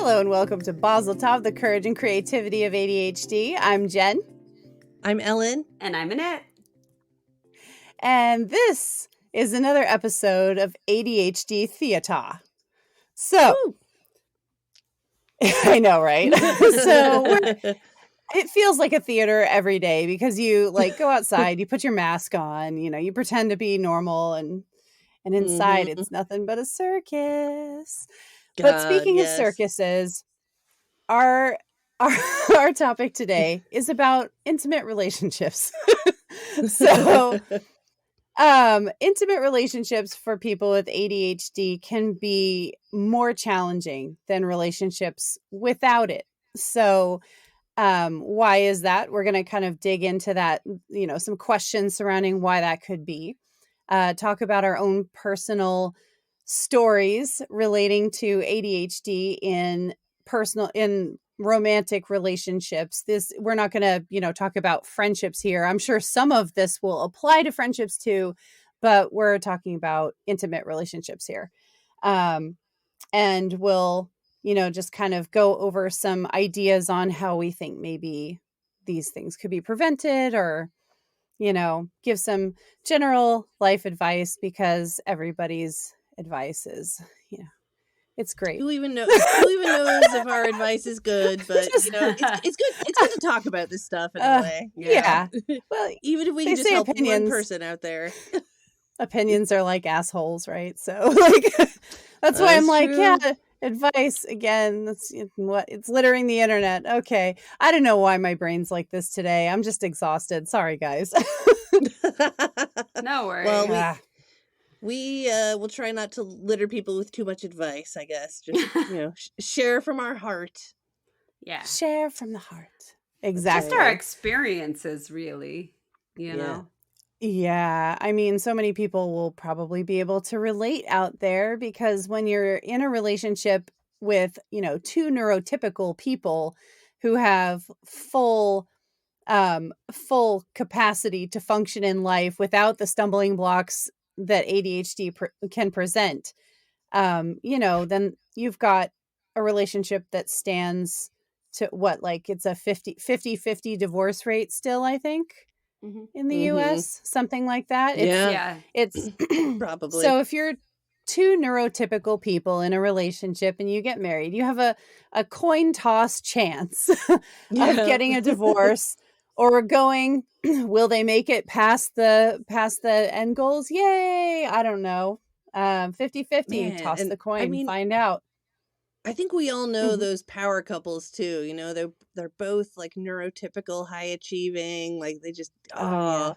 Hello and welcome to Basel Tov, the courage and creativity of ADHD. I'm Jen. I'm Ellen. And I'm Annette. And this is another episode of ADHD Theater. So, I know, right? It feels like a theater every day because you go outside, you put your mask on, you pretend to be normal and inside it's nothing but a circus. But speaking of circuses, our topic today is about intimate relationships. So, intimate relationships for people with ADHD can be more challenging than relationships without it. So, why is that? We're going to kind of dig into that, some questions surrounding why that could be. Talk about our own personal stories relating to ADHD in romantic relationships. We're not going to, talk about friendships here. I'm sure some of this will apply to friendships too, but we're talking about intimate relationships here. And we'll, just kind of go over some ideas on how we think maybe these things could be prevented or, give some general life advice because everybody's advice is, it's great. Who even knows if our advice is good? But it's good. It's good to talk about this stuff in a way. Yeah. Well, even if we can just help one person out there. Opinions are like assholes, right? So that's why I'm like, true. yeah, advice again. It's littering the internet. Okay, I don't know why my brain's like this today. I'm just exhausted. Sorry, guys. No worries. Well, we will try not to litter people with too much advice, I guess. Just, share from our heart. Yeah. Share from the heart. Exactly. Just our experiences, really, you know? Yeah. I mean, so many people will probably be able to relate out there because when you're in a relationship with, two neurotypical people who have full capacity to function in life without the stumbling blocks that ADHD can present, then you've got a relationship that stands to it's a 50-50 divorce rate still, I think, in the US, something like that. It's probably. So if you're two neurotypical people in a relationship and you get married, you have a coin toss chance of getting a divorce or going, will they make it past the end goals? Yay. I don't know. 50-50, toss the coin, find out. I think we all know those power couples too. They're both like neurotypical, high achieving. Like they just, I'm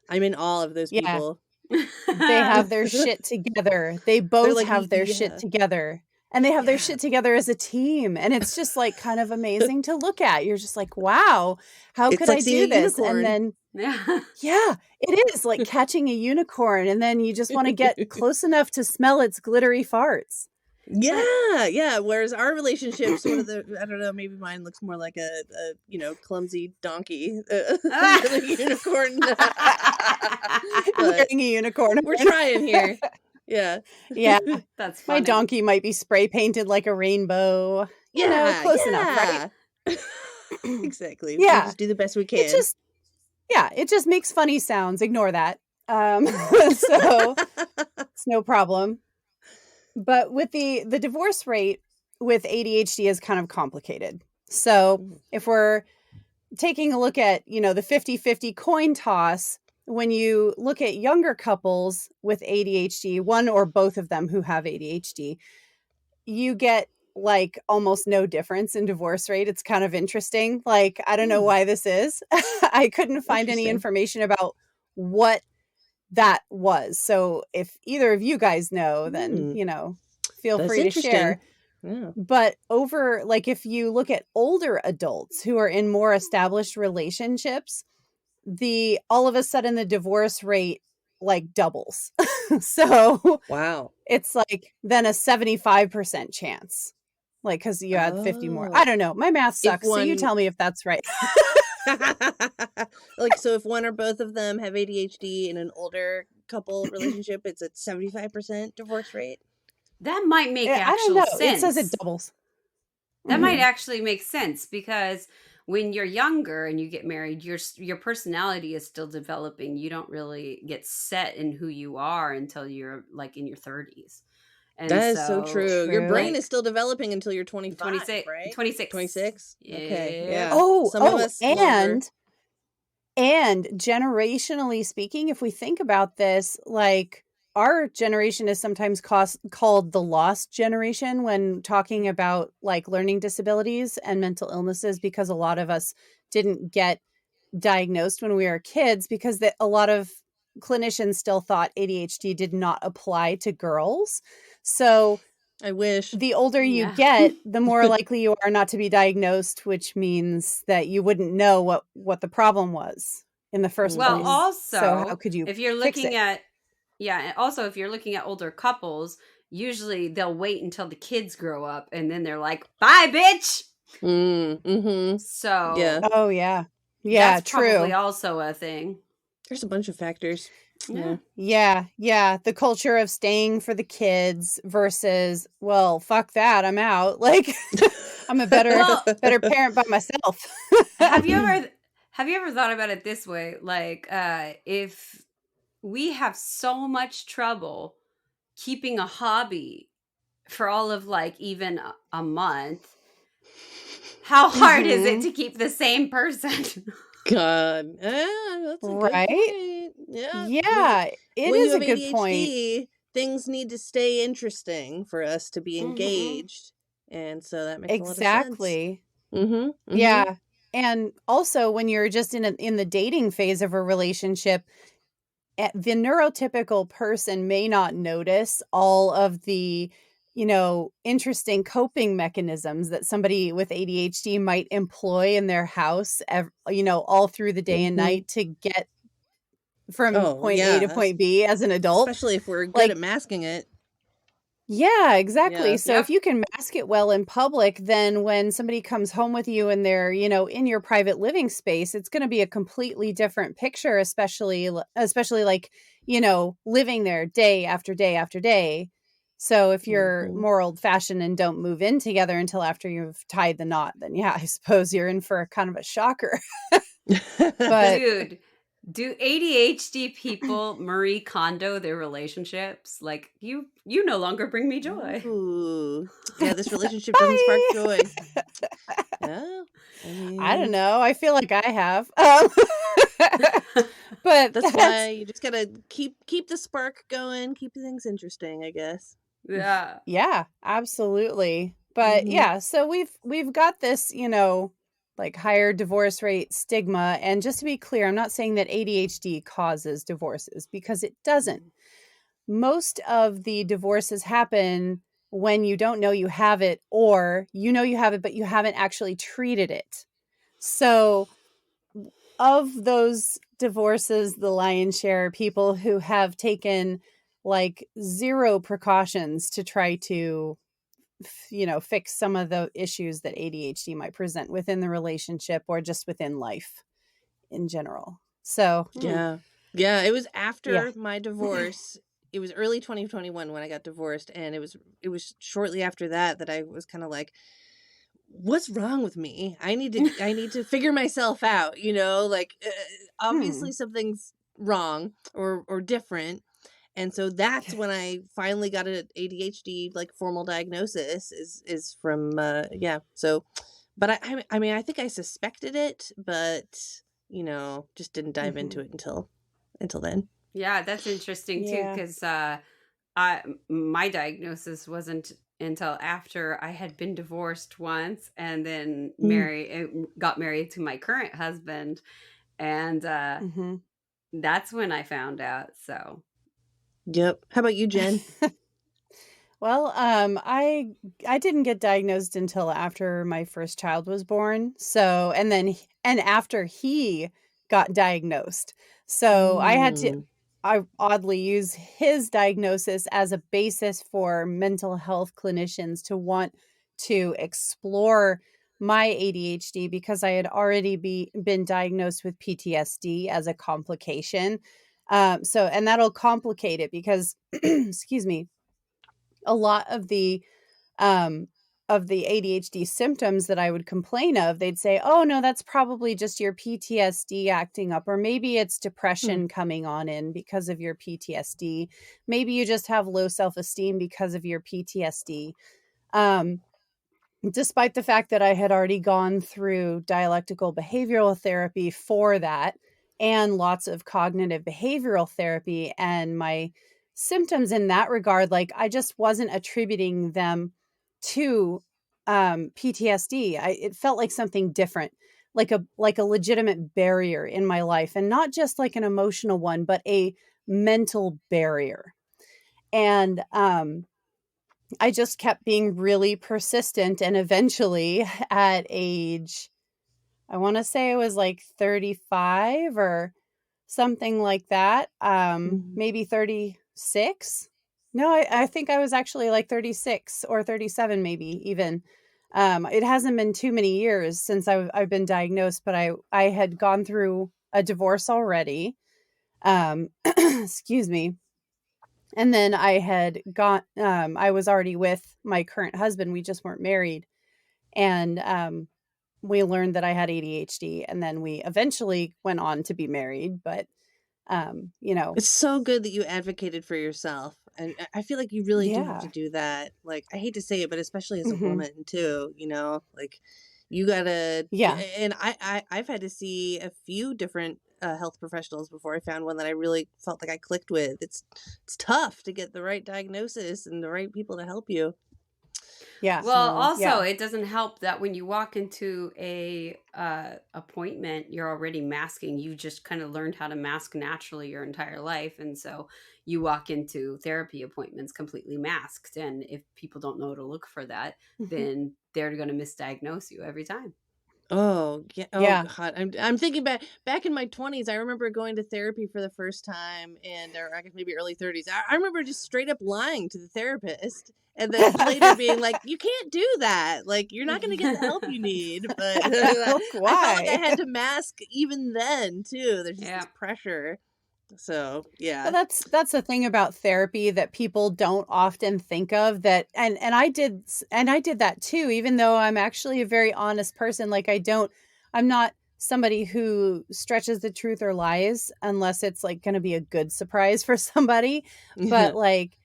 in awe of those people. They have their shit together. They both have their shit together. And they have their shit together as a team. And it's just kind of amazing to look at. You're just like, wow, how could I do this? Unicorn. And then, it is like catching a unicorn. And then you just want to get close enough to smell its glittery farts. Yeah. Whereas our relationship, sort of I don't know, maybe mine looks more like a clumsy donkey than a unicorn. Wearing a unicorn. We're trying here. Yeah. That's funny. My donkey might be spray painted like a rainbow. Close enough, right? Exactly. Yeah. We just do the best we can. It just makes funny sounds. Ignore that. So it's no problem. But with the divorce rate with ADHD is kind of complicated. So if we're taking a look at, the 50-50 coin toss, when you look at younger couples with ADHD, one or both of them who have ADHD, you get almost no difference in divorce rate. It's kind of interesting. I don't know why this is. I couldn't find any information about what that was. So if either of you guys know, then, feel free to share. Yeah. But if you look at older adults who are in more established relationships, all of a sudden the divorce rate doubles. So wow, it's then a 75% chance, because you had 50 more. I don't know. My math sucks. So you tell me if that's right. So if one or both of them have ADHD in an older couple relationship, it's a 75% divorce rate. That might make I actual don't know. sense. It says it doubles. That might Mhm. actually make sense because when you're younger and you get married, your personality is still developing. You don't really get set in who you are until you're like in your 30s. And That is so so true. Your brain True. is like still developing until you're 25, 26 right? 26. 26? Okay. Yep. Yeah. Oh, Some of oh, us longer. and generationally speaking, if we think about this, like our generation is sometimes called the lost generation when talking about like learning disabilities and mental illnesses, because a lot of us didn't get diagnosed when we were kids because a lot of clinicians still thought ADHD did not apply to girls. So I wish. the older you Yeah. get, the more likely you are not to be diagnosed, which means that you wouldn't know what the problem was in the first Well, Mhm. place. So how also, could you if you're fix looking it? at yeah, and also if you're looking at older couples, usually they'll wait until the kids grow up and then they're like, "Bye, bitch." Mhm. Yeah. So, Oh yeah. Yeah, that's probably true. also a thing. There's a bunch of factors. Yeah. Yeah. Yeah, yeah, the culture of staying for the kids versus, well, fuck that, I'm out. Like I'm a Well, better parent by myself. have you ever thought about it this way? Like, if we have so much trouble keeping a hobby for all of like even a month, how hard is it Mhm. to keep the same person? God. That's a good Right? point. Yeah. Yeah, it When you is a have good point. ADHD, things need to stay interesting for us to be Mhm. engaged. And so that makes a lot of sense. Exactly. Mm-hmm. Mm-hmm. Yeah. And also when you're just in the dating phase of a relationship, the neurotypical person may not notice all of the, interesting coping mechanisms that somebody with ADHD might employ in their house, all through the day and Mm-hmm. night to get from Oh, point A to yeah. point B as an adult. Especially if we're good Like, at masking it. yeah, exactly. Yeah. So if Yep. you can mask it well in public, then when somebody comes home with you and they're, in your private living space, it's going to be a completely different picture, especially like, living there day after day after day. So if you're Mm-hmm. more old fashioned and don't move in together until after you've tied the knot, then yeah, I suppose you're in for a kind of a shocker. But Dude, do ADHD people Marie Kondo their relationships? Like you no longer bring me joy. Ooh. Yeah, this relationship doesn't spark bye. joy. Yeah. I I don't mean, know. I feel like I have. But that's why you just gotta keep the spark going, keep things interesting, I guess. Yeah. yeah, absolutely. But Mm-hmm. yeah, so we've got this, like higher divorce rate stigma. And just to be clear, I'm not saying that ADHD causes divorces because it doesn't. Most of the divorces happen when you don't know you have it, or you know you have it, but you haven't actually treated it. So of those divorces, the lion's share are people who have taken like zero precautions to try to, fix some of the issues that ADHD might present within the relationship or just within life in general. So, Hmm. Yeah. Yeah, it was yeah. after my divorce. It was early 2021 when I got divorced, and it was shortly after that I was kind of like, what's wrong with me? I need to figure myself out, like Hmm. obviously something's wrong or different. And so that's when I finally got an ADHD like formal diagnosis is from yeah. So but I mean I think I suspected it, but just didn't dive into Hmm. it until then. Yeah, that's interesting too Yeah. cuz I my diagnosis wasn't until after I had been divorced once and then Mm. got married to my current husband, and Hmm. that's when I found out. So, Yep. How about you, Jen? Well, I didn't get diagnosed until after my first child was born. So, and after he got diagnosed. So, Mm. I oddly use his diagnosis as a basis for mental health clinicians to want to explore my ADHD because I had already been diagnosed with PTSD as a complication. And that'll complicate it because, excuse me, a lot of the um of the ADHD symptoms that I would complain of, they'd say, oh, no, that's probably just your PTSD acting up, or maybe it's depression coming on in because of your PTSD. Maybe you just have low self-esteem because of your PTSD. Despite the fact that I had already gone through dialectical behavioral therapy for that and lots of cognitive behavioral therapy, and my symptoms in that regard, like I just wasn't attributing them to PTSD. It felt like something different, like a legitimate barrier in my life, and not just like an emotional one, but a mental barrier. And I just kept being really persistent, and eventually at age, I want to say it was like 35 or something like that, maybe 36. No, I think I was actually like 36 or 37, maybe even. It hasn't been too many years since I've been diagnosed, but I had gone through a divorce already. Excuse me. And then I had I was already with my current husband. We just weren't married. And we learned that I had ADHD. And then we eventually went on to be married. But, It's so good that you advocated for yourself. And I feel like you really do have to yeah. do that. Like, I hate to say it, but especially as a Hmm. woman too, like you gotta, Yeah. and I've had to see a few different health professionals before I found one that I really felt like I clicked with. It's tough to get the right diagnosis and the right people to help you. Yeah. Well, So, also, Yeah. it doesn't help that when you walk into a appointment, you're already masking. You just kind of learned how to mask naturally your entire life, and so you walk into therapy appointments completely masked. And if people don't know to look for that, Mhm. then they're going to misdiagnose you every time. oh yeah, oh Yeah. God, I'm thinking back in my 20s. I remember going to therapy for the first time, or I guess maybe early 30s. I remember just straight up lying to the therapist, and then later being like, "You can't do that. Like, you're not going to get the help you need." But Look, I felt like I why? had to mask even then too. There's just Yeah. this pressure. So Well, yeah. that's the thing about therapy that people don't often think of, that and I did that too, even though I'm actually a very honest person. Like I'm not somebody who stretches the truth or lies unless it's like going to be a good surprise for somebody. But like,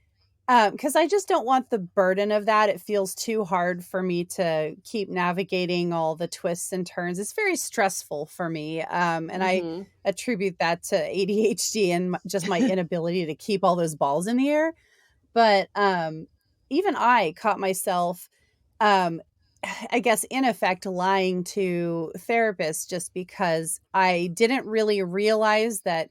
because I just don't want the burden of that. It feels too hard for me to keep navigating all the twists and turns. It's very stressful for me. And I hmm attribute that to ADHD and just my inability to keep all those balls in the air. But even I caught myself, um, I guess, in effect, lying to therapists just because I didn't really realize that,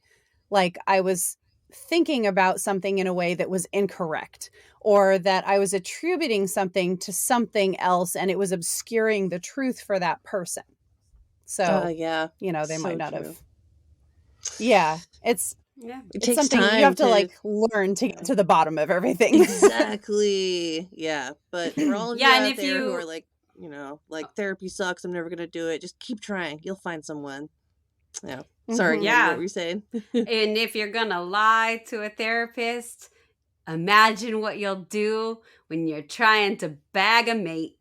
like, I was thinking about something in a way that was incorrect, or that I was attributing something to something else and it was obscuring the truth for that person. So, yeah, they might so not have. true. Yeah, it's Yeah. It it's takes something you time have to to. like learn to get Yeah. to the bottom of everything. Exactly. Yeah. But for all of you Yeah, and out if there who are you like, therapy sucks, I'm never going to do it, just keep trying. You'll find someone. Yeah. Sorry, Hmm. Hattie, what yeah, were you saying? and if you're going to lie to a therapist, imagine what you'll do when you're trying to bag a mate.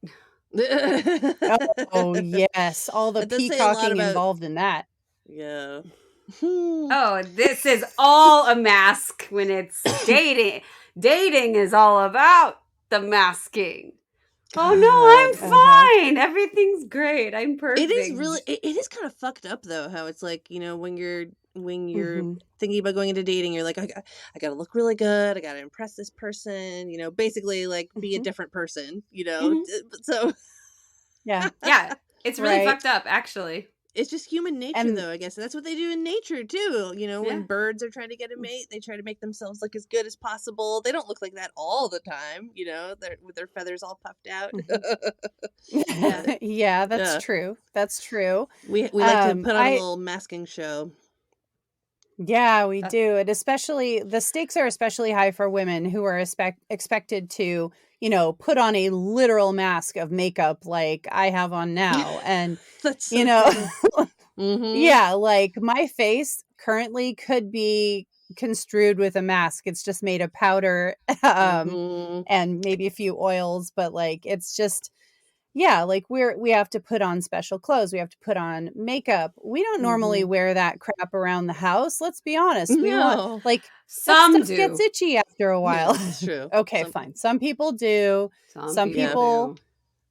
Oh, yes, all the That does say a lot peacocking about, involved in that. yeah. Oh, this is all a mask when it's dating. Dating is all about the masking. Oh God. no, Uh-huh. I'm fine. Everything's great. I'm It is really, perfect. it is kind of fucked up though, how it's like, when you're Mhm. thinking about going into dating, you're like, I gotta look really good, I gotta impress this person, basically like be a Mhm. different person, Mhm. so Yeah, Yeah, it's really right. fucked up, actually. it's just human nature And though, I guess. That's what they do in nature too. When Yeah. birds are trying to get a mate, they try to make themselves look as good as possible. They don't look like that all the time, they're with their feathers all puffed out. Mhm. But Yeah, that's yeah, true. That's true. we like to put on a I little masking show. Yeah, we That, do. And especially the stakes are especially high for women who are expected to, put on a literal mask of makeup like I have on now. And, That's you so know, true. Mm-hmm. yeah, like my face currently could be construed with a mask. It's just made of powder, Mm-hmm. and maybe a few oils, but like it's just yeah, like we have to put on special clothes. We have to put on makeup. We don't normally wear that crap around the house. Let's be honest. We want, No. like, that Some stuff do. gets itchy after a while. Yeah, it's true. Okay, Some fine. Some people do. Some Yeah. people do.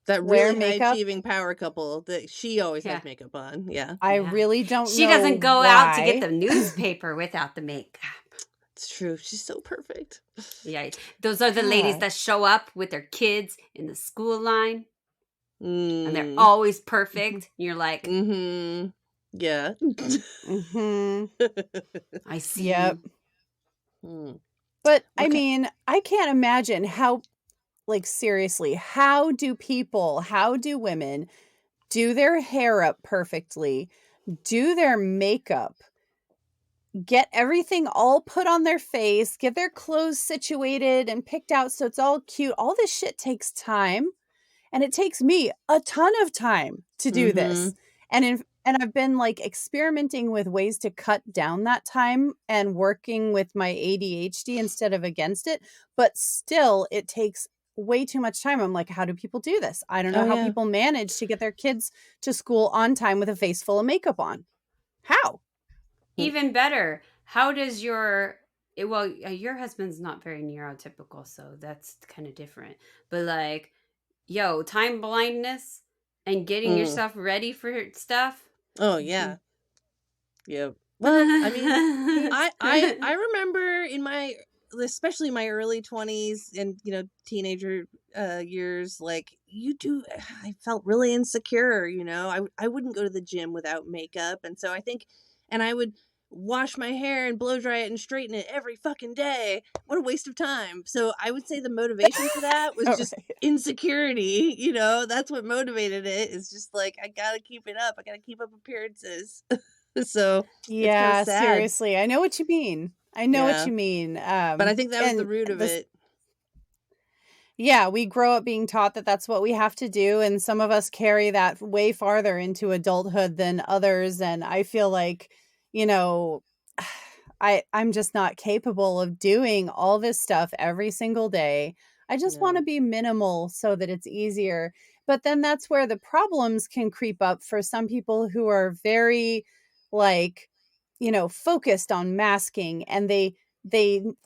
That wear really high makeup. achieving power couple that she always Yeah. has makeup on. Yeah. I Yeah. really don't She know doesn't go why. out to get the newspaper without the makeup. It's true. She's so perfect. Yeah. Those are the ladies God. that show up with their kids in the school line and they're Mm. always perfect. You're like, Mm-hmm. Yeah. Mhm. I see Yep. you. Mm. But I What ki- mean, I can't imagine how, like, seriously, how do women do their hair up perfectly, do their makeup, get everything all put on their face, get their clothes situated and picked out so it's all cute. All this shit takes time, and it takes me a ton of time to do this. And I've been, like, experimenting with ways to cut down that time and working with my ADHD instead of against it, but still it takes way too much time. I'm like, how do people do this? I don't know Oh, how yeah. people manage to get their kids to school on time with a face full of makeup on. How? Even better, how does your your husband's not very neurotypical, so that's kind of different. But like, yo, time blindness and getting Mm. yourself ready for stuff. Oh, yeah. Yep. Well, I mean, I remember in my, especially my early 20s and, you know, teenager years, like, I felt really insecure, you know. I wouldn't go to the gym without makeup, and so I think, and I would wash my hair and blow dry it and straighten it every fucking day. What a waste of time. So I would say the motivation for that was just insecurity, you know. That's what motivated it. It's just like, I gotta keep it up. I gotta keep up appearances. So it's kind of Yeah, sad. seriously. I know what you mean. I know what Yeah. you mean. But I think that was the and root of this- it. Yeah, we grow up being taught that that's what we have to do, and some of us carry that way farther into adulthood than others. And I feel like, you know, I'm just not capable of doing all this stuff every single day. I just want No. to be minimal so that it's easier. But then that's where the problems can creep up for some people who are very, like, you know, focused on masking, and they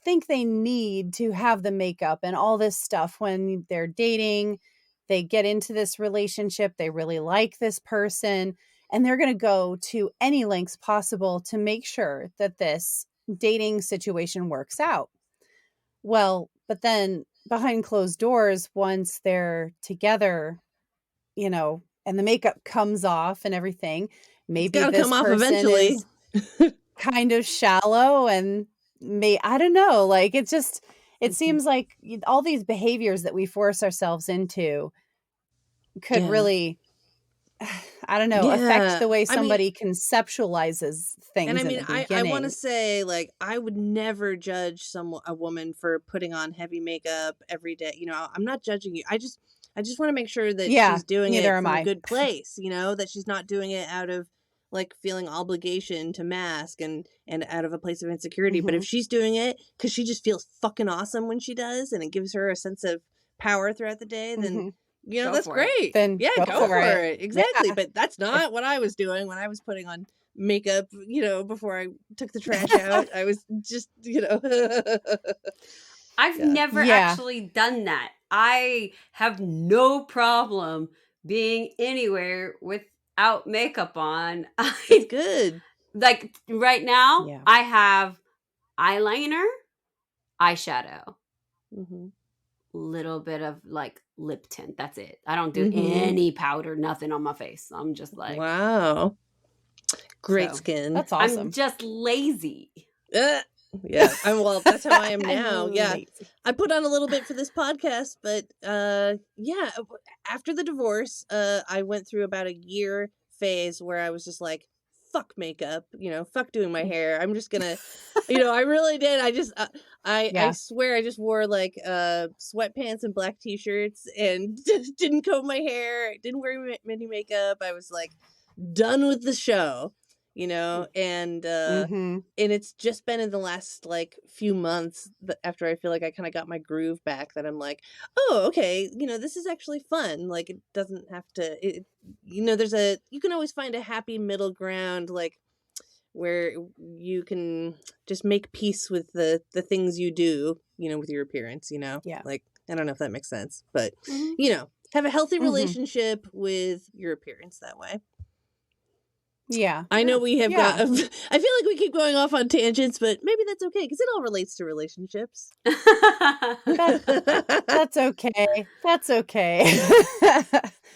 think they need to have the makeup and all this stuff when they're dating. They get into this relationship, they really like this person, and they're going to go to any lengths possible to make sure that this dating situation works out. Well, but then behind closed doors, once they're together, you know, and the makeup comes off and everything, maybe gotta this come off person eventually. is kind of shallow and I don't know, like, it seems like all these behaviors that we force ourselves into could Yeah. really, I don't know, affect Yeah. the way I mean, somebody conceptualizes things and I in mean, the I want beginning. to say, like, I would never judge a woman for putting on heavy makeup every day. You know, I'm not judging you. I just want to make sure that Yeah, she's doing neither it am from a I. good place, you know, that she's not doing it out of, like, feeling obligation to mask and out of a place of insecurity. But if she's doing it because she just feels fucking awesome when she does, and it gives her a sense of power throughout the day, then, you know, Go that's for it. great. Then Yeah, go go for for it. it. Exactly. Yeah. But that's not what I was doing when I was putting on makeup, you know, before I took the trash out. I was just, you know. I've never Yeah. actually done that. I have no problem being anywhere without makeup on. It's good. Like right now, Yeah. I have eyeliner, eyeshadow, little bit of like lip tint. That's it. I don't do any powder, nothing on my face. I'm just like, Wow. Great So, skin. That's awesome. I'm just lazy. Yeah. Well, that's how I am now. Yeah. Lazy. I put on a little bit for this podcast, but yeah, after the divorce, I went through about a year phase where I was just like, fuck makeup, you know, fuck doing my hair. I'm just gonna, you know, I really did. I just, I swear I just wore like sweatpants and black t-shirts and just didn't comb my hair, didn't wear many makeup. I was like done with the show, and Mm-hmm. it's just been in the last like few months after I feel like I kind of got my groove back that I'm like, oh, okay, this is actually fun. Like it doesn't have to, you can always find a happy middle ground, like where you can just make peace with the things you do, with your appearance, Yeah. like, I don't know if that makes sense, but Mm-hmm. have a healthy Mm-hmm. relationship with your appearance that way. Yeah. I know we have Yeah. got, I feel like we keep going off on tangents, but maybe that's okay because it all relates to relationships. That's okay. That's okay.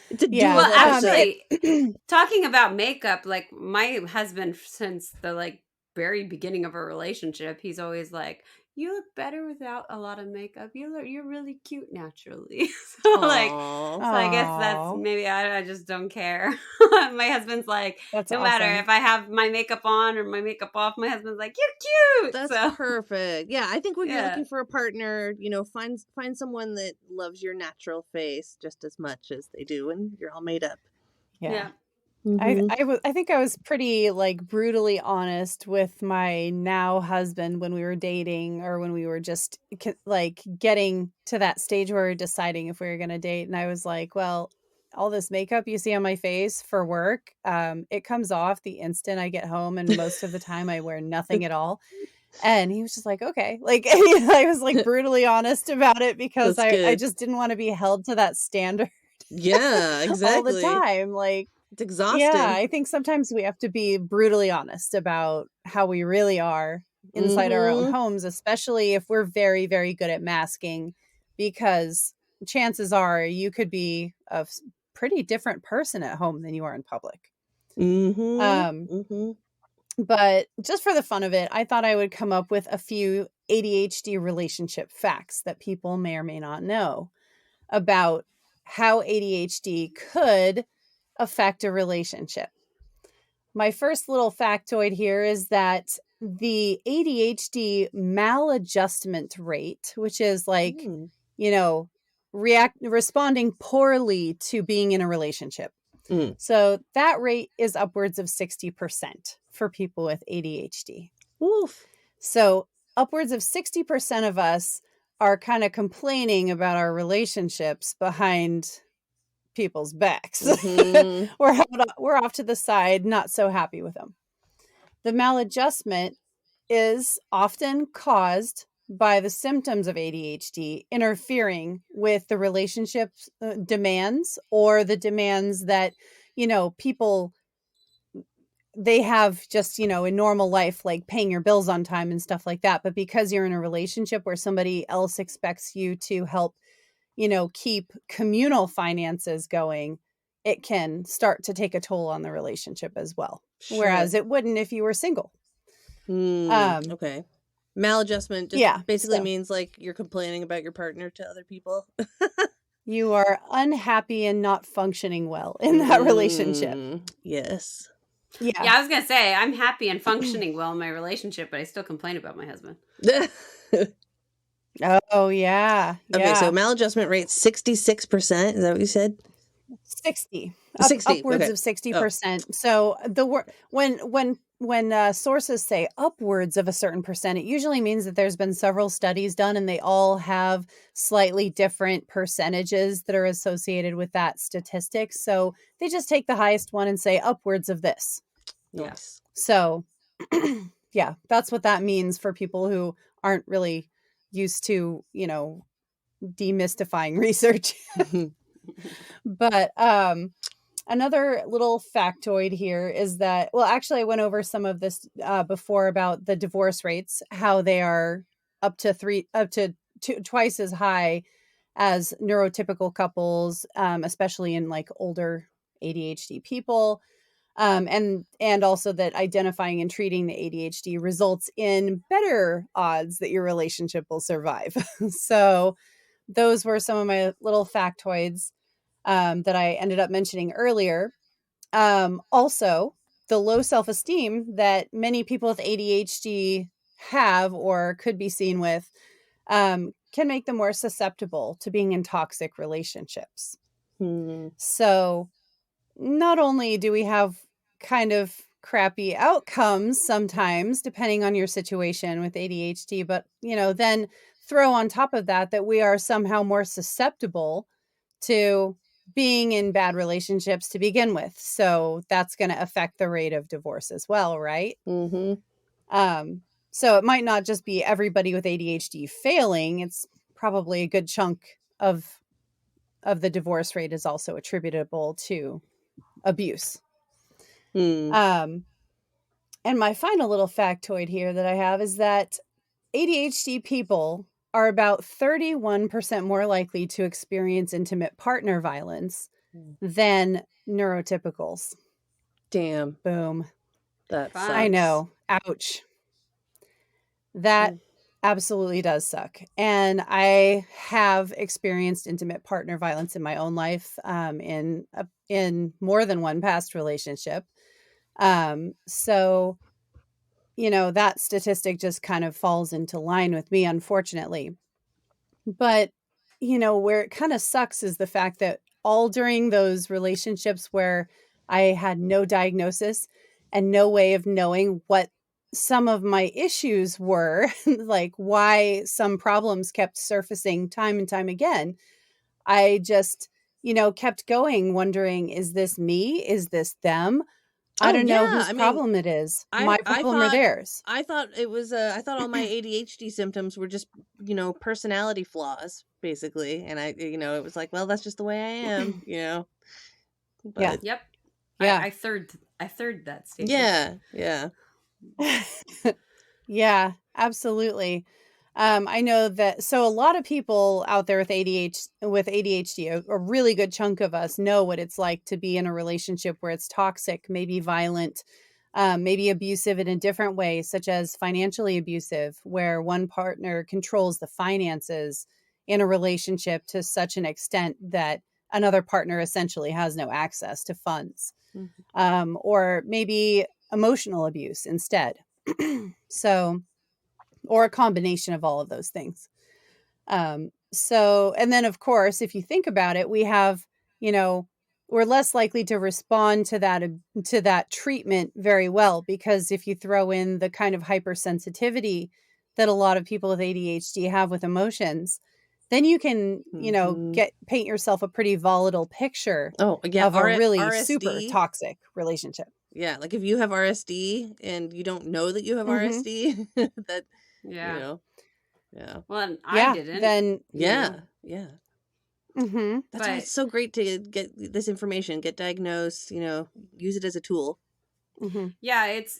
It's a Yeah. Well, dual episode. actually, talking about makeup, like my husband, since the like very beginning of our relationship, he's always like, "You look better without a lot of makeup. You're really cute naturally." So like, Aww. so I guess that's Aw, maybe I just don't care. My husband's like, that's no matter awesome. if I have my makeup on or my makeup off, my husband's like, "You're cute." That's So perfect. Yeah, I think when you're yeah, looking for a partner, find someone that loves your natural face just as much as they do when you're all made up. Yeah. yeah. I think I was pretty like brutally honest with my now husband when we were dating or when we were just like getting to that stage where we were deciding if we were going to date. And I was like, well, all this makeup you see on my face for work, it comes off the instant I get home. And most of the time I wear nothing at all. And he was just like, okay, like I was like brutally honest about it because That's I good. just didn't want to be held to that standard Yeah, all the exactly. time. Like, It's exhausting. yeah, I think sometimes we have to be brutally honest about how we really are inside our own homes, especially if we're very, very good at masking, because chances are you could be a pretty different person at home than you are in public. But just for the fun of it, I thought I would come up with a few ADHD relationship facts that people may or may not know about how ADHD could affect a relationship. My first little factoid here is that the ADHD maladjustment rate, which is like, responding poorly to being in a relationship. So that rate is upwards of 60% for people with ADHD. Oof. So upwards of 60% of us are kind of complaining about our relationships behind people's backs. We're off to the side, not so happy with them. The maladjustment is often caused by the symptoms of ADHD interfering with the relationship demands or the demands that, people they have just, in normal life, like paying your bills on time and stuff like that. But because you're in a relationship where somebody else expects you to help, keep communal finances going, it can start to take a toll on the relationship as well. Sure. Whereas it wouldn't if you were single. Okay. Maladjustment just basically so means like you're complaining about your partner to other people. you are unhappy and not functioning well in that relationship. Yes. Yeah, I was going to say, I'm happy and functioning well in my relationship, but I still complain about my husband. Oh, yeah. Okay, so maladjustment rate 66%. Is that what you said? 60. 60. Upwards Okay. of 60%. Oh. So the when sources say upwards of a certain percent, it usually means that there's been several studies done and they all have slightly different percentages that are associated with that statistic. So they just take the highest one and say upwards of this. Yes. So yeah, that's what that means for people who aren't really used to, demystifying research. But another little factoid here is that, well, actually I went over some of this before about the divorce rates, how they are up to twice as high as neurotypical couples, especially in like older ADHD people. And also that identifying and treating the ADHD results in better odds that your relationship will survive. So those were some of my little factoids that I ended up mentioning earlier. Also, the low self-esteem that many people with ADHD have or could be seen with can make them more susceptible to being in toxic relationships. So not only do we have kind of crappy outcomes sometimes, depending on your situation with ADHD. But, then throw on top of that we are somehow more susceptible to being in bad relationships to begin with. So that's going to affect the rate of divorce as well, right? So it might not just be everybody with ADHD failing. It's probably a good chunk of the divorce rate is also attributable to abuse. And my final little factoid here that I have is that ADHD people are about 31% more likely to experience intimate partner violence than neurotypicals. Damn. Boom. That sucks. I know. Ouch. That absolutely does suck. And I have experienced intimate partner violence in my own life, in more than one past relationship. So, that statistic just kind of falls into line with me, unfortunately. But, where it kind of sucks is the fact that all during those relationships where I had no diagnosis and no way of knowing what some of my issues were, like why some problems kept surfacing time and time again, I just, kept going, wondering, is this me? Is this them? I don't know whose problem it is. My problem or theirs. I thought it was, I thought all my ADHD symptoms were just, personality flaws, basically. And it was like, well, that's just the way I am, But, yeah. Yep. Yeah. I third that statement. Yeah. Yeah, absolutely. I know that. So a lot of people out there with ADHD, a really good chunk of us know what it's like to be in a relationship where it's toxic, maybe violent, maybe abusive in a different way, such as financially abusive, where one partner controls the finances in a relationship to such an extent that another partner essentially has no access to funds, or maybe emotional abuse instead. So, or a combination of all of those things. So, and then of course, if you think about it, we have, we're less likely to respond to that treatment very well, because if you throw in the kind of hypersensitivity that a lot of people with ADHD have with emotions, then you can, paint yourself a pretty volatile picture of a really RSD. super toxic relationship. Yeah, like if you have RSD and you don't know that you have RSD, that yeah. Well, I didn't. Then yeah. Mm-hmm. That's why it's so great to get this information, get diagnosed, use it as a tool. Mm-hmm. Yeah, it's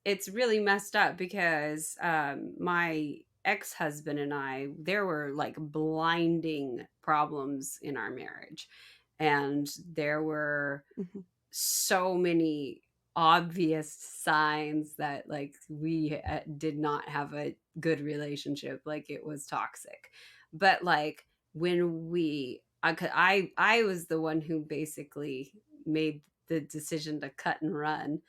it's really messed up because my ex-husband and I, there were like blinding problems in our marriage, and there were so many obvious signs that like we did not have a good relationship, like it was toxic. But like when I was the one who basically made the decision to cut and run.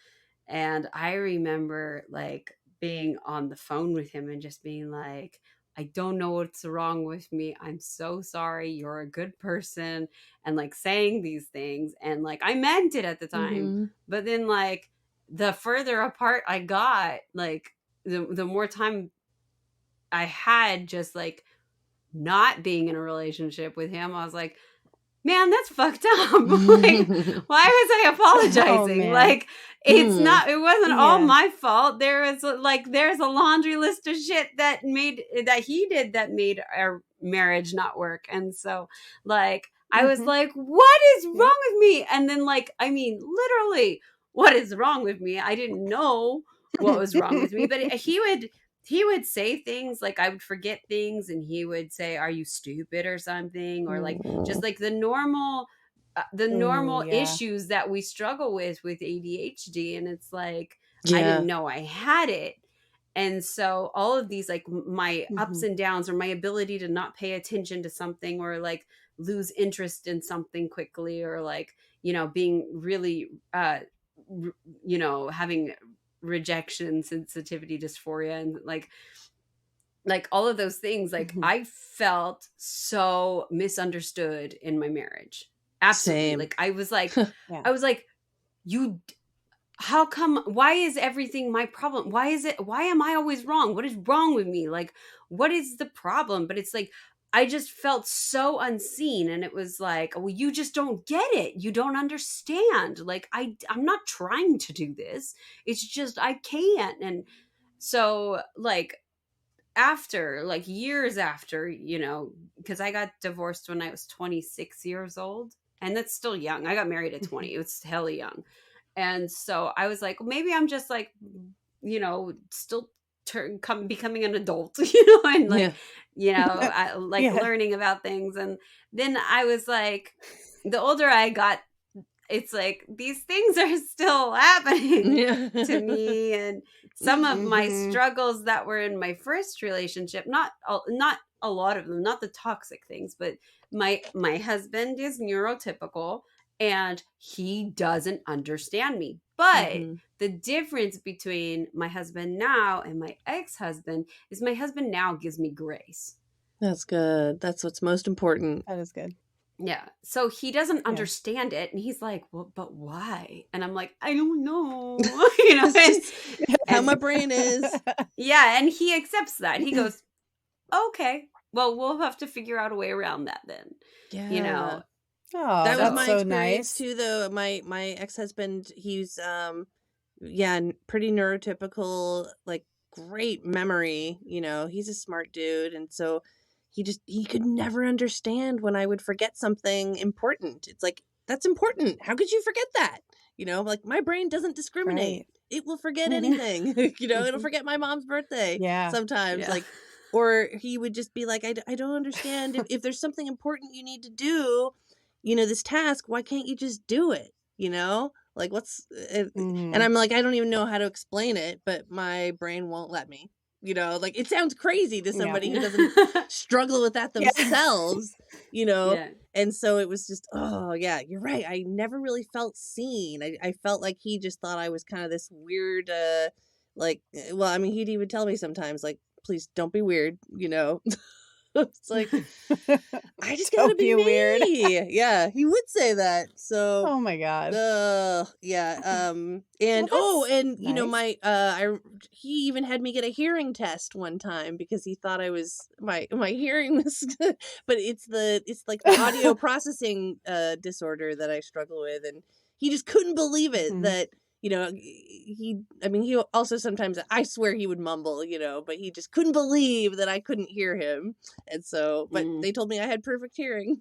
And I remember like being on the phone with him and just being like, I don't know what's wrong with me. I'm so sorry. You're a good person. And like saying these things. And like I meant it at the time. But then like the further apart I got, like the more time I had just like not being in a relationship with him, I was like, man, that's fucked up. Like, why was I apologizing? Like, it wasn't all my fault. There's a laundry list of shit that he did that made our marriage not work. And so like, I was like, what is wrong with me? And then like, I mean, literally, what is wrong with me? I didn't know what was wrong with me, but he would say things like I would forget things and he would say, are you stupid or something? Or like, just like the normal issues that we struggle with ADHD. And it's like, I didn't know I had it. And so all of these, like my ups and downs, or my ability to not pay attention to something, or like lose interest in something quickly, or like, being really, having rejection sensitivity dysphoria, and like all of those things, like I felt so misunderstood in my marriage. Absolutely. Same. Like I was like I was like, how come, why is everything my problem? Why am I always wrong? What is wrong with me? Like, what is the problem? But it's like, I just felt so unseen, and it was like, well, you just don't get it. You don't understand. Like, I'm not trying to do this. It's just, I can't. And so, like, after, like, years after, because I got divorced when I was 26 years old, and that's still young. I got married at 20. It's hella young. And so I was like, maybe I'm just like, still becoming an adult, and like, like Yeah. learning about things. And then I was like, the older I got, it's like these things are still happening to me, and some of my struggles that were in my first relationship, not a lot of them, not the toxic things, but my husband is neurotypical, and he doesn't understand me. But the difference between my husband now and my ex-husband is my husband now gives me grace. That's good. That's what's most important. That is good. Yeah. So he doesn't understand it, and he's like, well, but why? And I'm like, I don't know. How my brain is. Yeah. And he accepts that. He goes, okay, well, we'll have to figure out a way around that then. Yeah. Oh, that was my so experience nice too, though. My ex-husband, he's pretty neurotypical, like great memory, he's a smart dude, and so he could never understand when I would forget something important. It's like, that's important. How could you forget that? Like, my brain doesn't discriminate. Right. It will forget anything. It'll forget my mom's birthday sometimes. Like, or he would just be like, I don't understand. If there's something important you need to do, this task, why can't you just do it? Like, what's, and I'm like, I don't even know how to explain it, but my brain won't let me. Like, it sounds crazy to somebody who doesn't struggle with that themselves, And so it was just, oh yeah, you're right. I never really felt seen. I felt like he just thought I was kind of this weird, he'd even tell me sometimes, like, please don't be weird, It's like, I just gotta be me. Weird. Yeah, he would say that. So, oh my god. Yeah. And nice. he even had me get a hearing test one time because he thought I was my hearing was good. But it's like the audio processing disorder that I struggle with, and he just couldn't believe it that. He also sometimes, I swear he would mumble, but he just couldn't believe that I couldn't hear him. And so, but they told me I had perfect hearing.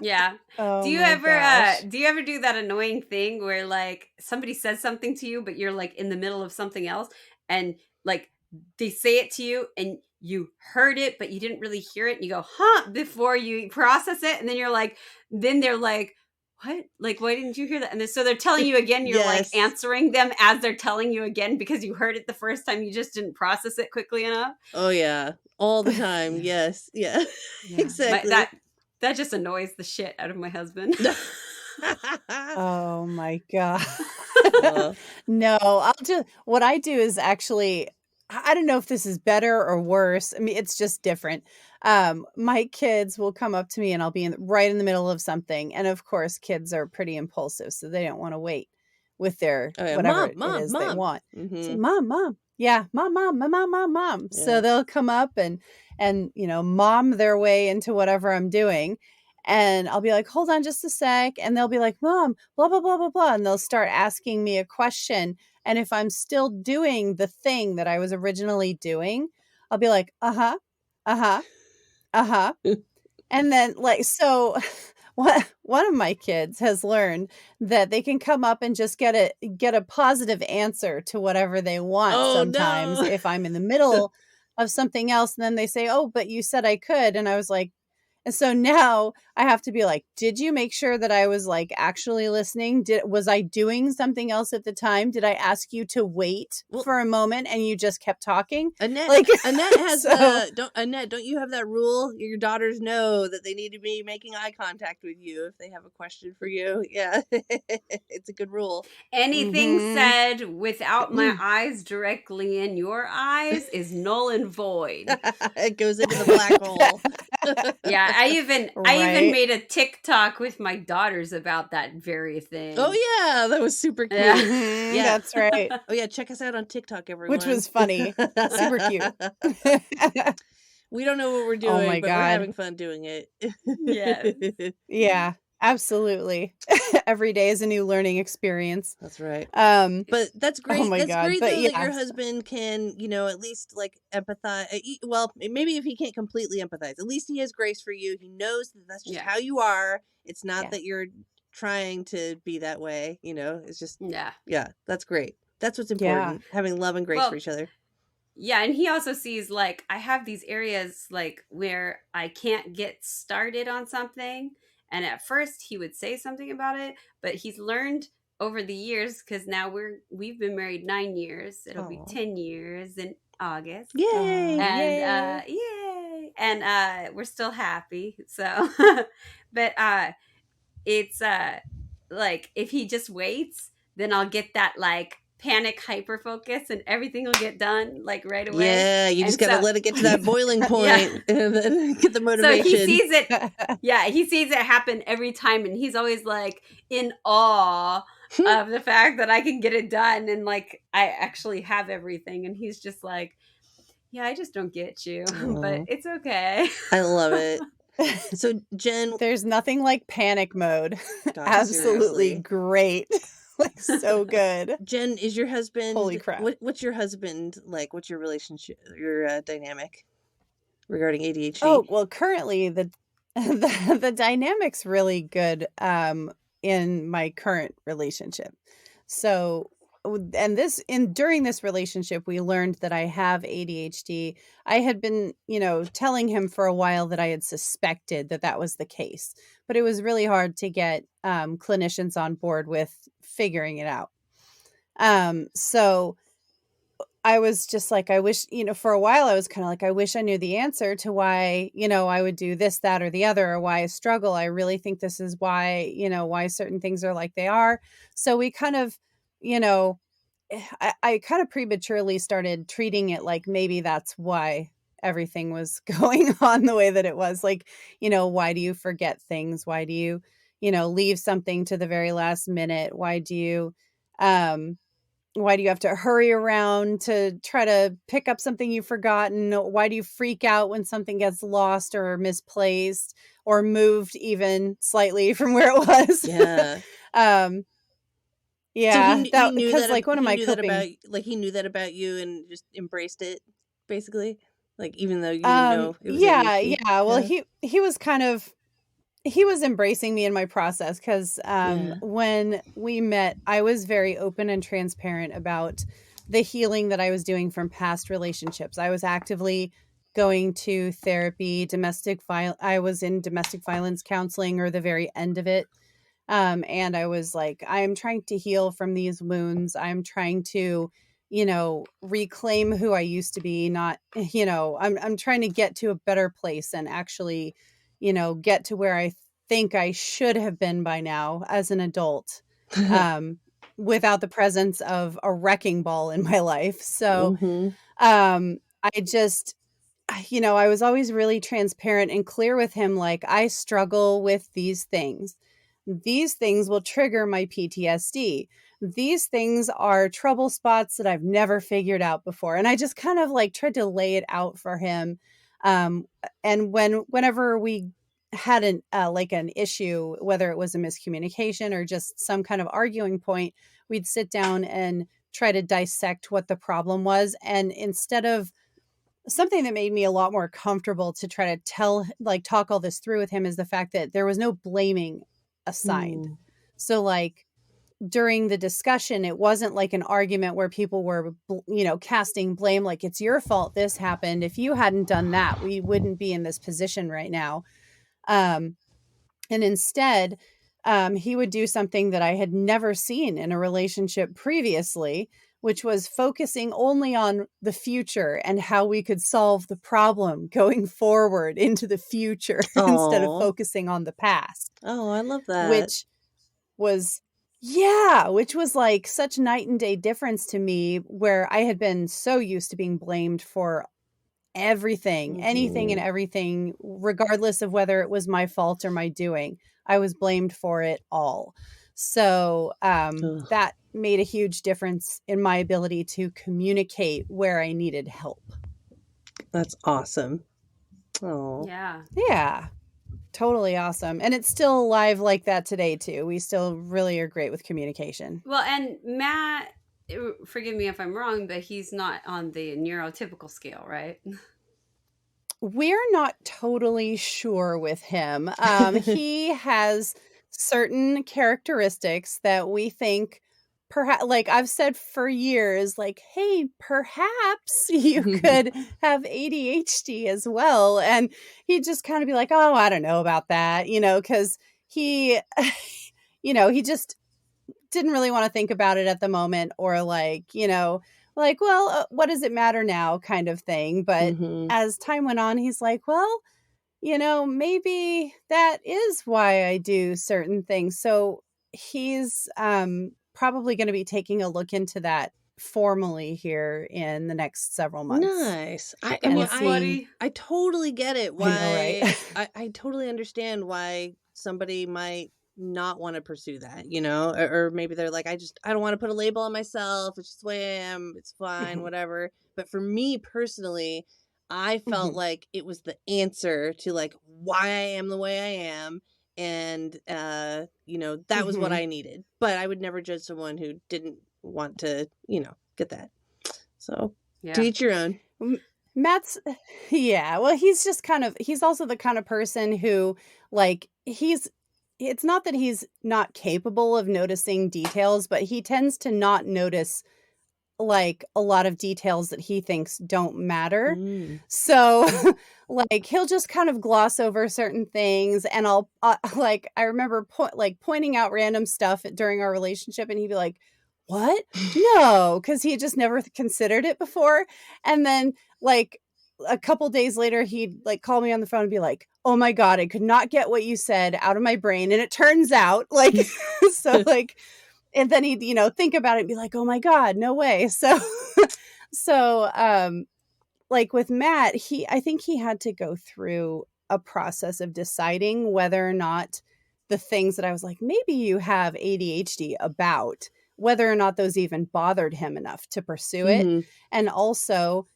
Yeah. Oh, do you ever do that annoying thing where, like, somebody says something to you, but you're like in the middle of something else, and like they say it to you and you heard it, but you didn't really hear it, and you go, huh, before you process it. And then then they're like, what? Like, why didn't you hear that? And so they're telling you again, you're like answering them as they're telling you again because you heard it the first time, you just didn't process it quickly enough. Oh yeah. All the time. Yes. Yeah. Exactly. That just annoys the shit out of my husband. Oh my god. No, what I do is actually, I don't know if this is better or worse. I mean, it's just different. My kids will come up to me and I'll be right in the middle of something. And of course, kids are pretty impulsive, so they don't want to wait with their whatever it is they want. So, mom. Yeah, mom. Yeah. So they'll come up and mom their way into whatever I'm doing. And I'll be like, hold on just a sec. And they'll be like, mom, blah, blah, blah, blah, blah. And they'll start asking me a question. And if I'm still doing the thing that I was originally doing, I'll be like, uh-huh. And then, like, so one of my kids has learned that they can come up and just get a positive answer to whatever they want sometimes if I'm in the middle of something else. And then they say, oh, but you said I could. And I was like, and so now I have to be like, did you make sure that I was like actually listening? Was I doing something else at the time? Did I ask you to wait for a moment and you just kept talking? Annette has Annette, don't you have that rule? Your daughters know that they need to be making eye contact with you if they have a question for you. Yeah. It's a good rule. Anything said without my eyes directly in your eyes is null and void. It goes into the black hole. Yeah, I even Right. made a TikTok with my daughters about that very thing. Oh yeah, that was super cute. Yeah. Mhm, Yeah. that's right. Oh yeah, check us out on TikTok, everyone. Which was funny. Super cute. We don't know what we're Oh doing, my but we're God. having fun doing it. Yes. Yeah, absolutely. Every day is a new learning experience. That's right. Um, But that's oh great. my That's God. great But though that your yeah, husband can, at least like empathize. Well, maybe if he can't completely empathize, at least he has grace for you. He knows that that's just Yeah. how you are. It's not Yeah. that you're trying to be that way. It's just, Yeah. yeah, that's great. That's what's yeah, important. Having love and grace for Well, each other. yeah, and he also sees like I have these areas like where I can't get started on something, and at first he would say something about it, but he's learned over the years because now we've been married 9 years. It'll be Aw. 10 years in August. Yay! And yay. yay. And we're still happy. So but it's like if he just waits, then I'll get that like panic hyper focus and everything will get done like right away. Yeah, you just And gotta so let it get to that boiling point yeah. and then get the So motivation. he sees it. Yeah, he sees it happen every time, and he's always like in awe of the fact that I can get it done and like I actually have everything. And he's just like, yeah, I just don't get you, but Aw, it's okay. I love it. So Jen, There's nothing like panic mode. God, Absolutely seriously. great. Like so good. Jen, is your husband? Holy crap. What's your husband like? What's your relationship, your dynamic regarding ADHD? Oh, well, currently the dynamic's really good in my current relationship. So and during this relationship we learned that I have ADHD. I had been, telling him for a while that I had suspected that was the case, but it was really hard to get clinicians on board with figuring it out. So I was just like, I wish, for a while I was kind of like, I wish I knew the answer to why, I would do this, that, or the other, or why I struggle. I really think this is why, why certain things are like they are. So we kind of, I kind of prematurely started treating it like maybe that's why everything was going on the way that it was. Like, why do you forget things? Why do you, leave something to the very last minute? Why do you have to hurry around to try to pick up something you've forgotten? Why do you freak out when something gets lost or misplaced or moved even slightly from where it was? Yeah. Yeah, So he that knew because that like one of he my knew that coping. about he knew that about you and just embraced it, basically. Like even though you didn't know it was Yeah, ADHD. yeah. Well, Yeah. he was kind of he was embracing me in my process because Yeah. when we met, I was very open and transparent about the healing that I was doing from past relationships. I was actively going to therapy, I was in domestic violence counseling or the very end of it. And I was like, I am trying to heal from these wounds. I'm trying to, reclaim who I used to be, not, I'm trying to get to a better place and actually, get to where I think I should have been by now as an adult, without the presence of a wrecking ball in my life. So, Mhm. I just, I was always really transparent and clear with him. Like, I struggle with these things. These things will trigger my PTSD. These things are trouble spots that I've never figured out before. And I just kind of like tried to lay it out for him. And whenever we had an issue, whether it was a miscommunication or just some kind of arguing point, we'd sit down and try to dissect what the problem was. And instead of something that made me a lot more comfortable to try to talk all this through with him is the fact that there was no blaming assigned. Mm. So like during the discussion, it wasn't like an argument where people were, casting blame, like it's your fault this happened. If you hadn't done that, we wouldn't be in this position right now. And instead, he would do something that I had never seen in a relationship previously, which was focusing only on the future and how we could solve the problem going forward into the future instead of Aw. focusing on the past, Oh, I love that. which was like such night and day difference to me, where I had been so used to being blamed for everything, anything and everything, regardless of whether it was my fault or my doing. I was blamed for it all. So Ugh, that made a huge difference in my ability to communicate where I needed help. that's awesome. Oh, Yeah. Yeah, totally awesome. And it's still alive like that today, too. We still really are great with communication. Well, and Matt, forgive me if I'm wrong, but he's not on the neurotypical scale, right? We're not totally sure with him. He has certain characteristics that we think, perhaps, like I've said for years, like, hey, perhaps you could have ADHD as well. And he'd just kind of be like, oh, I don't know about that, because he, he just didn't really want to think about it at the moment, or like, well, what does it matter now kind of thing. But Mhm. as time went on, he's like, well, maybe that is why I do certain things. So he's probably going to be taking a look into that formally here in the next several months Nice. I Good mean, and luck, see. buddy. I totally get it I know, right? why I totally understand why somebody might not want to pursue that, or maybe they're like, I don't want to put a label on myself. It's just the way I am. It's fine, Mhm, whatever. But for me personally, I felt mhm, like it was the answer to like why I am the way I am. And that was what mhm. I needed. But I would never judge someone who didn't want to, get that. So to Yeah. each your own. M Matt's yeah, well, he's also the kind of person who, like, it's not that he's not capable of noticing details, but he tends to not notice, like, a lot of details that he thinks don't matter. Mm. So, like, he'll just kind of gloss over certain things, and I'll, like, I remember pointing out random stuff during our relationship, and he'd be like, "What? No," because he had just never considered it before. And then, like, a couple days later, he'd, like, call me on the phone and be like, "Oh my god, I could not get what you said out of my brain." And it turns out, like, so, like, and then he'd, think about it and be like, "Oh my god, no way." So so, like with Matt, I think he had to go through a process of deciding whether or not the things that I was like, "Maybe you have ADHD," about, whether or not those even bothered him enough to pursue it. Mhm. And also,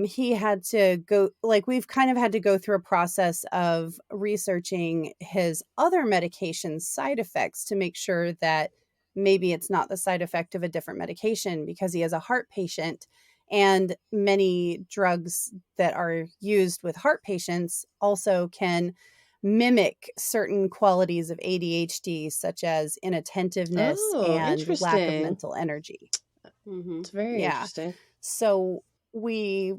he had to go, like, we've kind of had to go through a process of researching his other medications side effects to make sure that maybe it's not the side effect of a different medication, because he has a heart patient, and many drugs that are used with heart patients also can mimic certain qualities of ADHD, such as inattentiveness Oh, and lack of interesting. mental energy. Mm-hmm. It's very Yeah. interesting. So we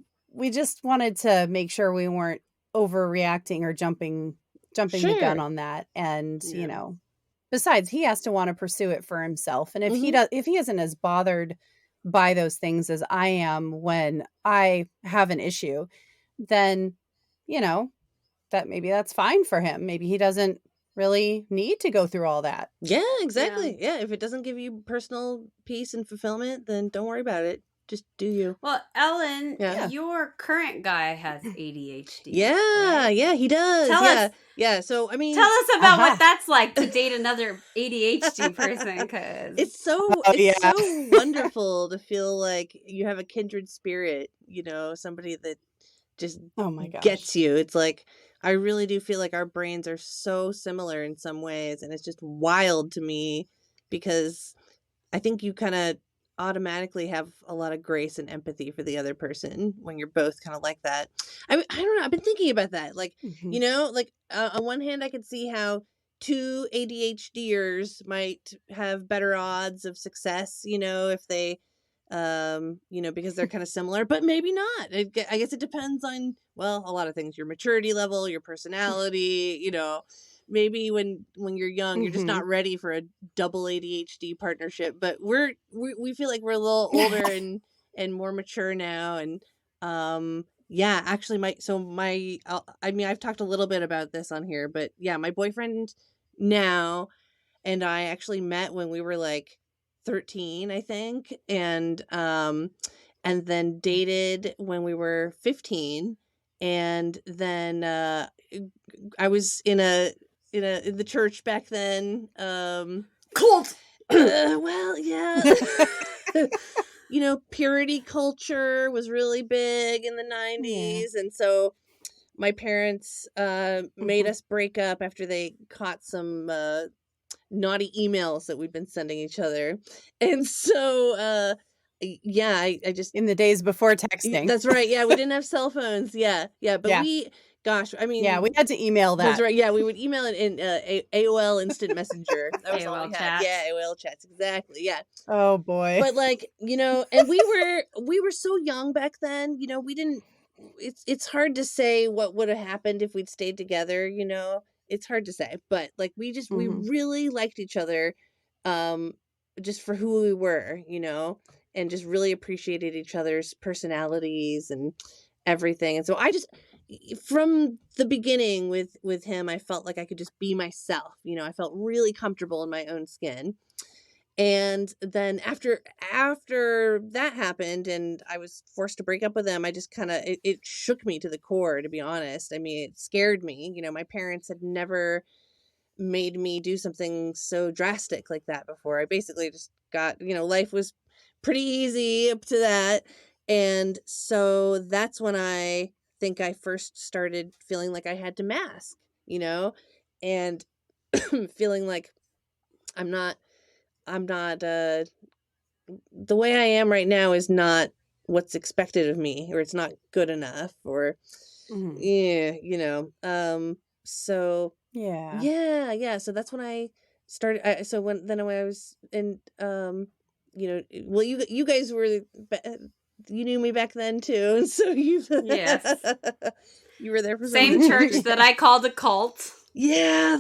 just wanted to make sure we weren't overreacting or jumping the gun Sure. on that. And, Yeah. besides, he has to want to pursue it for himself. And Mhm. if he isn't as bothered by those things as I am when I have an issue, then, you know, that's fine for him. Maybe he doesn't really need to go through all that. Yeah, Yeah. exactly. Yeah, if it doesn't give you personal peace and fulfillment, then don't worry about it. Just do you. Well, Ellen, Yeah. Yeah. your current guy has ADHD, Yeah, right? yeah, he does. Tell us Yeah. Yeah, so I tell mean, us about what Aha. that's like to date another ADHD person, cuz Oh, it's yeah. so wonderful to feel like you have a kindred spirit, somebody that just Oh my gosh. gets you. It's like I really do feel like our brains are so similar in some ways, and it's just wild to me because I think you kind of automatically have a lot of grace and empathy for the other person when you're both kind of like that. I don't know. I've been thinking about that. Like, Mhm. like on one hand, I could see how two ADHDers might have better odds of success, if they, because they're kind of similar, but maybe not. I guess it depends on, well, a lot of things, your maturity level, your personality, maybe when you're young, you're just not Mhm. ready for a double ADHD partnership. But we feel like we're a little older and more mature now, and yeah, actually, I mean, I've talked a little bit about this on here, but yeah, my boyfriend now and I actually met when we were like 13, I think, and and then dated when we were 15. And then I was in the church back then. Cult. Well, yeah. Purity culture was really big in the 90s. And so my parents made us break up after they caught some naughty emails that we'd been sending each other. And so yeah, I just in the days before texting. That's right. Yeah, we didn't have cell phones. Yeah. But I mean, yeah, we had to email that. That's right. Yeah, we would email it in AOL Instant Messenger. That was all AOL we had. chats. Yeah, AOL chats. Exactly. Yeah. Oh boy. But and we were so young back then. We didn't. It's hard to say what would have happened if we'd stayed together. It's hard to say. But we really liked each other, just for who we were. And just really appreciated each other's personalities and everything. And so from the beginning with him, I felt like I could just be myself. I felt really comfortable in my own skin. And then after that happened and I was forced to break up with him, I just kind of, it shook me to the core, to be honest. I mean, it scared me. My parents had never made me do something so drastic like that before. I basically just got, life was pretty easy up to that. And so that's when I think I first started feeling like I had to mask, and feeling like I'm not the way I am right now is not what's expected of me, or it's not good enough, or so yeah. So that's when I started. So when I was in, well, you guys were, you knew me back then too, and so Yes. you were there for same church that I called a cult. Yeah,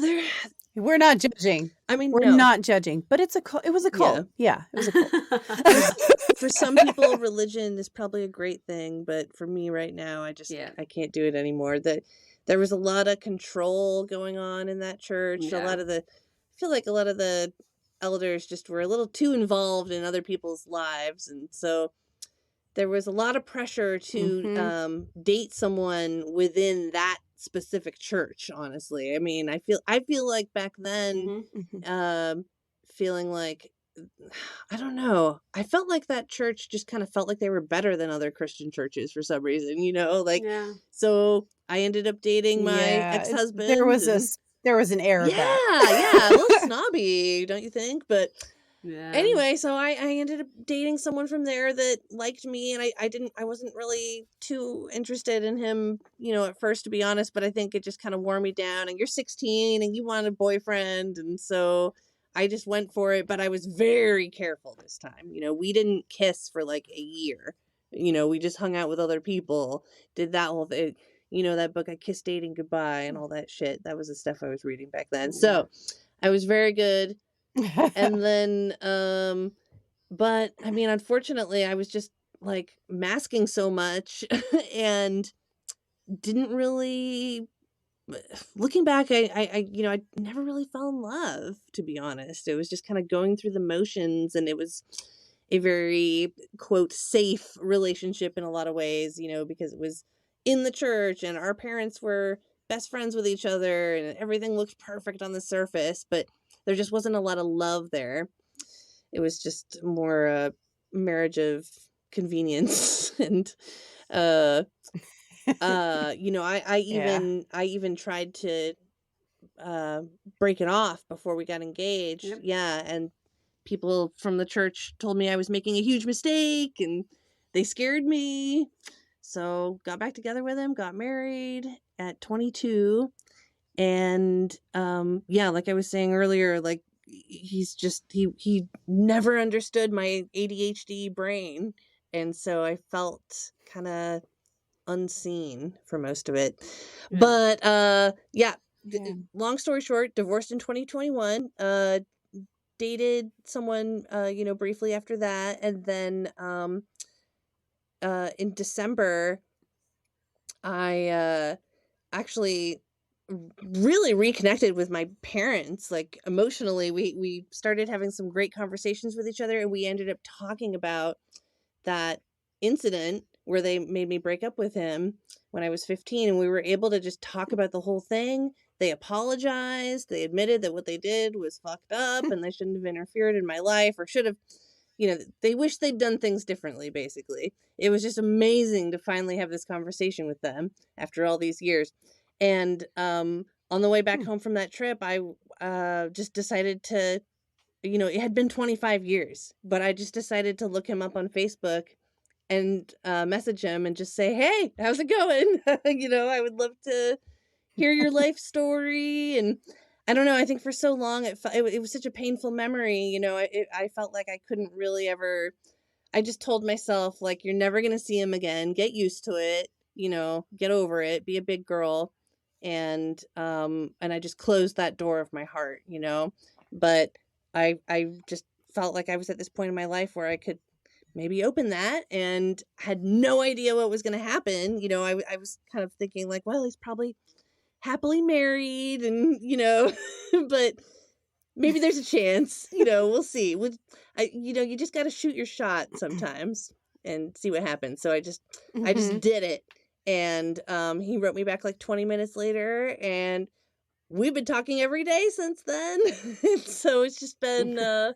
we're not judging. I mean, we're not judging, but it's a cult. It was a cult. Yeah, it was a cult. For some people, religion is probably a great thing, but for me right now, I can't do it anymore. There was a lot of control going on in that church. Yeah. I feel like a lot of the elders just were a little too involved in other people's lives, and so there was a lot of pressure to date someone within that specific church. Honestly, I mean, I feel like back then, feeling like, I don't know, I felt like that church just kind of felt like they were better than other Christian churches for some reason, so I ended up dating my ex-husband. There was an air of that. A little snobby, don't you think? But yeah. Anyway, so I ended up dating someone from there that liked me, and I wasn't really too interested in him, at first, to be honest, but I think it just kind of wore me down. And you're 16 and you want a boyfriend, and so I just went for it, but I was very careful this time. We didn't kiss for like a year. We just hung out with other people, did that whole thing, that book, I Kissed Dating Goodbye, and all that shit. That was the stuff I was reading back then. So I was very good. And then, but I mean, unfortunately, I was just masking so much and didn't really, looking back, I never really fell in love, to be honest. It was just kind of going through the motions, and it was a very, quote, safe relationship in a lot of ways, because it was in the church and our parents were best friends with each other and everything looked perfect on the surface, but there just wasn't a lot of love there. It was just more a marriage of convenience. And, I even tried to break it off before we got engaged. Yep. Yeah. And people from the church told me I was making a huge mistake, and they scared me. So got back together with him, got married at 22. And like I was saying earlier, he's just he never understood my ADHD brain, and so I felt kind of unseen for most of it. But long story short, divorced in 2021, dated someone briefly after that, and then in December I actually really reconnected with my parents, emotionally. We started having some great conversations with each other, and we ended up talking about that incident where they made me break up with him when I was 15, and we were able to just talk about the whole thing. They apologized. They admitted that what they did was fucked up and they shouldn't have interfered in my life, or should have, they wish they'd done things differently, basically. It was just amazing to finally have this conversation with them after all these years. And on the way back home from that trip, I just decided to, it had been 25 years, but I just decided to look him up on Facebook and message him and just say, hey, how's it going? I would love to hear your life story. And I don't know, I think for so long it was such a painful memory. I felt like I couldn't really ever. I just told myself, like, you're never gonna see him again. Get used to it. Get over it. Be a big girl. And I just closed that door of my heart. But I just felt like I was at this point in my life where I could maybe open that, and had no idea what was going to happen. I was kind of thinking like, well, he's probably happily married, and but maybe there's a chance. We'll see. You just got to shoot your shot sometimes and see what happens. So I just did it, and he wrote me back like 20 minutes later, and we've been talking every day since then. So it's just been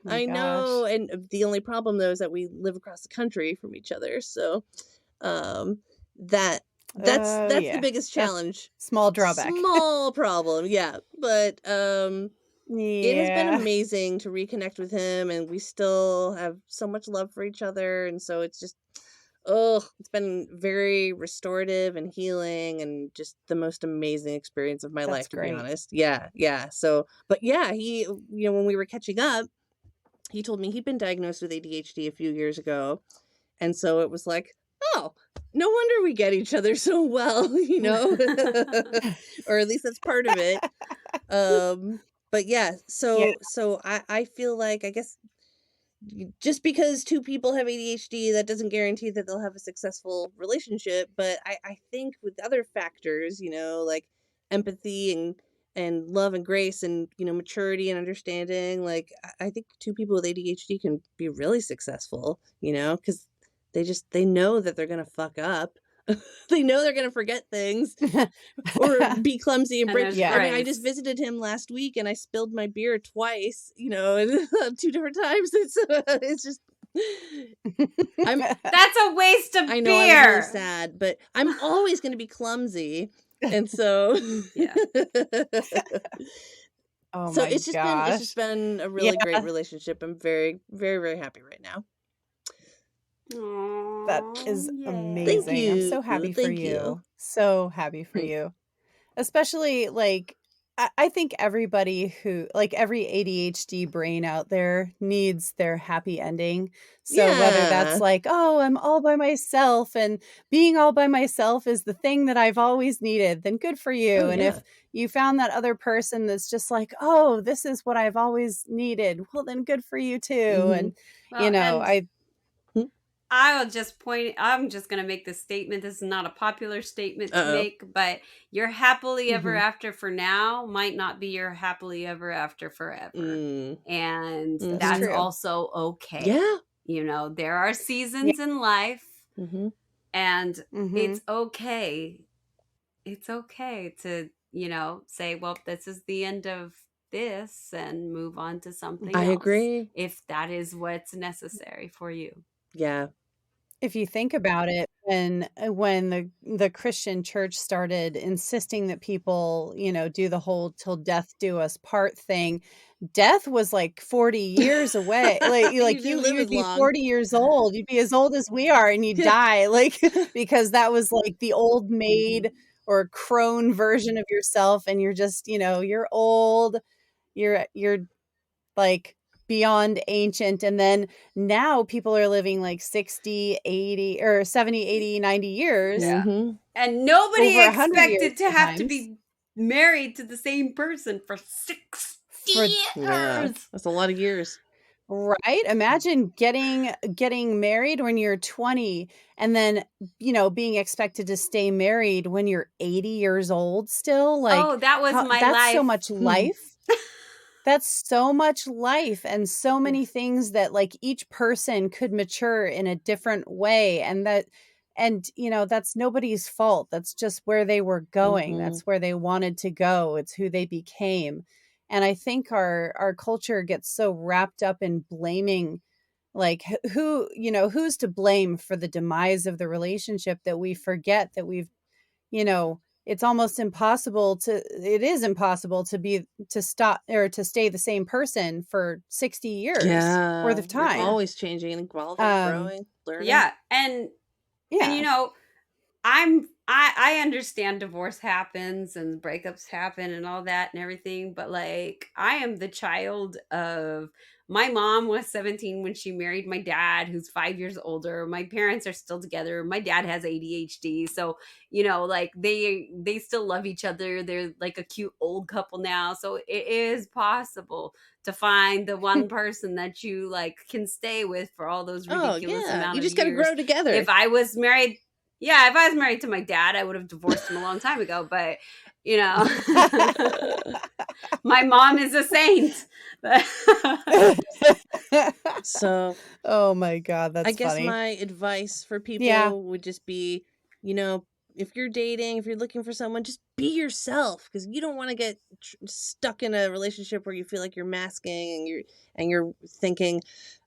I know, and the only problem though is that we live across the country from each other, so that's the biggest challenge. Small drawback. Small problem, yeah. But it has been amazing to reconnect with him, and we still have so much love for each other, and so it's just it's been very restorative and healing, and just the most amazing experience of my life, to be honest. Yeah. So, but yeah, he, when we were catching up, he told me he'd been diagnosed with ADHD a few years ago. And so it was like, oh, no wonder we get each other so well, or at least that's part of it. But yeah, so I feel like, I guess, just because two people have ADHD, that doesn't guarantee that they'll have a successful relationship. But I think with other factors, like empathy and love and grace and, maturity and understanding, like, I think two people with ADHD can be really successful, because they know that they're going to fuck up. They know they're going to forget things or be clumsy and break. I mean, I just visited him last week and I spilled my beer twice, two different times. It's just, that's a waste of beer. I know, I'm really sad, but I'm always going to be clumsy. And so, yeah. So it's just been a really great relationship. I'm very, very, very happy right now. Aww, that is amazing. Thank you. I'm so happy for you. So happy for you. Especially, like, I think everybody who, like, every ADHD brain out there needs their happy ending. So whether that's like, oh, I'm all by myself and being all by myself is the thing that I've always needed, then good for you. And if you found that other person that's just like, oh, this is what I've always needed, well, then good for you too. And, I'm just going to make this statement. This is not a popular statement to make, but your happily ever after for now might not be your happily ever after forever. And that's also okay. Yeah. There are seasons in life, and it's okay. It's okay to, say, well, this is the end of this and move on to something else. I agree. If that is what's necessary for you. Yeah. If you think about it, when the Christian church started insisting that people, do the whole till death do us part thing, death was like 40 years away. Like you'd be 40 years old. You'd be as old as we are and you'd die, like, because that was like the old maid or crone version of yourself. And you're just, you're old, you're like beyond ancient. And then now people are living like 60, 80 or 70, 80, 90 years. Yeah. And nobody expected to have to be married to the same person for 60 years. Yeah, that's a lot of years. Right? Imagine getting married when you're 20 and then, being expected to stay married when you're 80 years old still. Like, that was my life. That's so much life. that's so much life and so many things that like each person could mature in a different way. And that's nobody's fault. That's just where they were going. That's where they wanted to go. It's who they became. And I think our culture gets so wrapped up in blaming, like who's to blame for the demise of the relationship, that we forget that it's almost impossible it is impossible to stop or to stay the same person for 60 years worth of You're time. always changing and evolving, growing, learning. Yeah. And I understand divorce happens and breakups happen and all that and everything, but like I am the child of my mom was 17 when she married my dad, who's 5 years older. My parents are still together. My dad has ADHD, so like they still love each other. They're like a cute old couple now, so it is possible to find the one person that you like can stay with for all those ridiculous amount you of just gotta years. grow together. If I was married to my dad, I would have divorced him a long time ago. But my mom is a saint. So, oh my God, that's I guess funny. my advice for people would just be, if you're dating, if you're looking for someone, just be yourself, because you don't want to get stuck in a relationship where you feel like you're masking and you're thinking,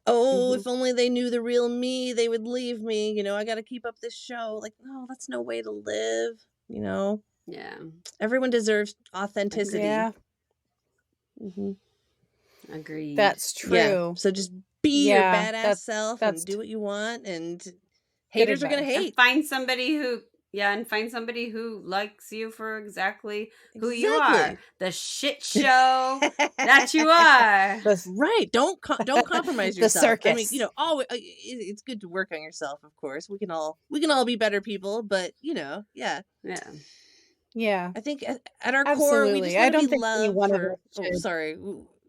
oh, if only they knew the real me, they would leave me. I got to keep up this show. Like, no, that's no way to live. Yeah. Everyone deserves authenticity. Yeah. Agreed. That's true. Yeah. So just be your badass self and do what you want, and haters are gonna hate. And find somebody who likes you for exactly who you are. The shit show that you are. Right. Don't compromise yourself. The circus. I mean, always, it's good to work on yourself, of course. We can all be better people, but yeah. Yeah. I think at our core, we just want to be loved for. Oh, sorry.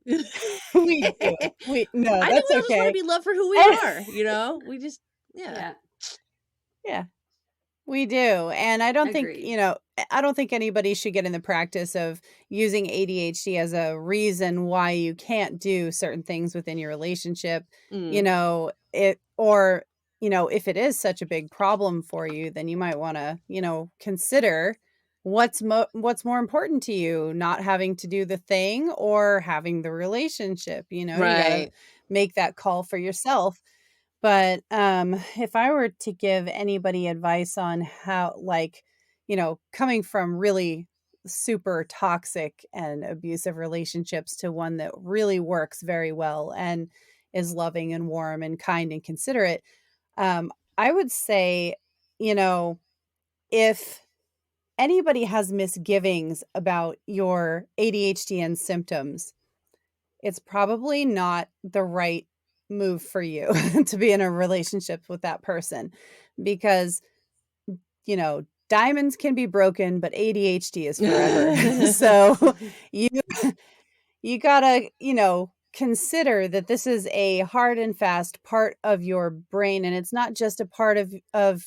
We do. No, I that's think we all just want to be loved for who we are. We just yeah, we do. And I don't think I don't think anybody should get in the practice of using ADHD as a reason why you can't do certain things within your relationship. If it is such a big problem for you, then you might want to consider what's more important to you, not having to do the thing or having the relationship. You gotta make that call for yourself. But if I were to give anybody advice on how, coming from really super toxic and abusive relationships to one that really works very well and is loving and warm and kind and considerate, I would say, if anybody has misgivings about your ADHD and symptoms, it's probably not the right move for you to be in a relationship with that person, because diamonds can be broken, but ADHD is forever. So you gotta consider that this is a hard and fast part of your brain, and it's not just a part of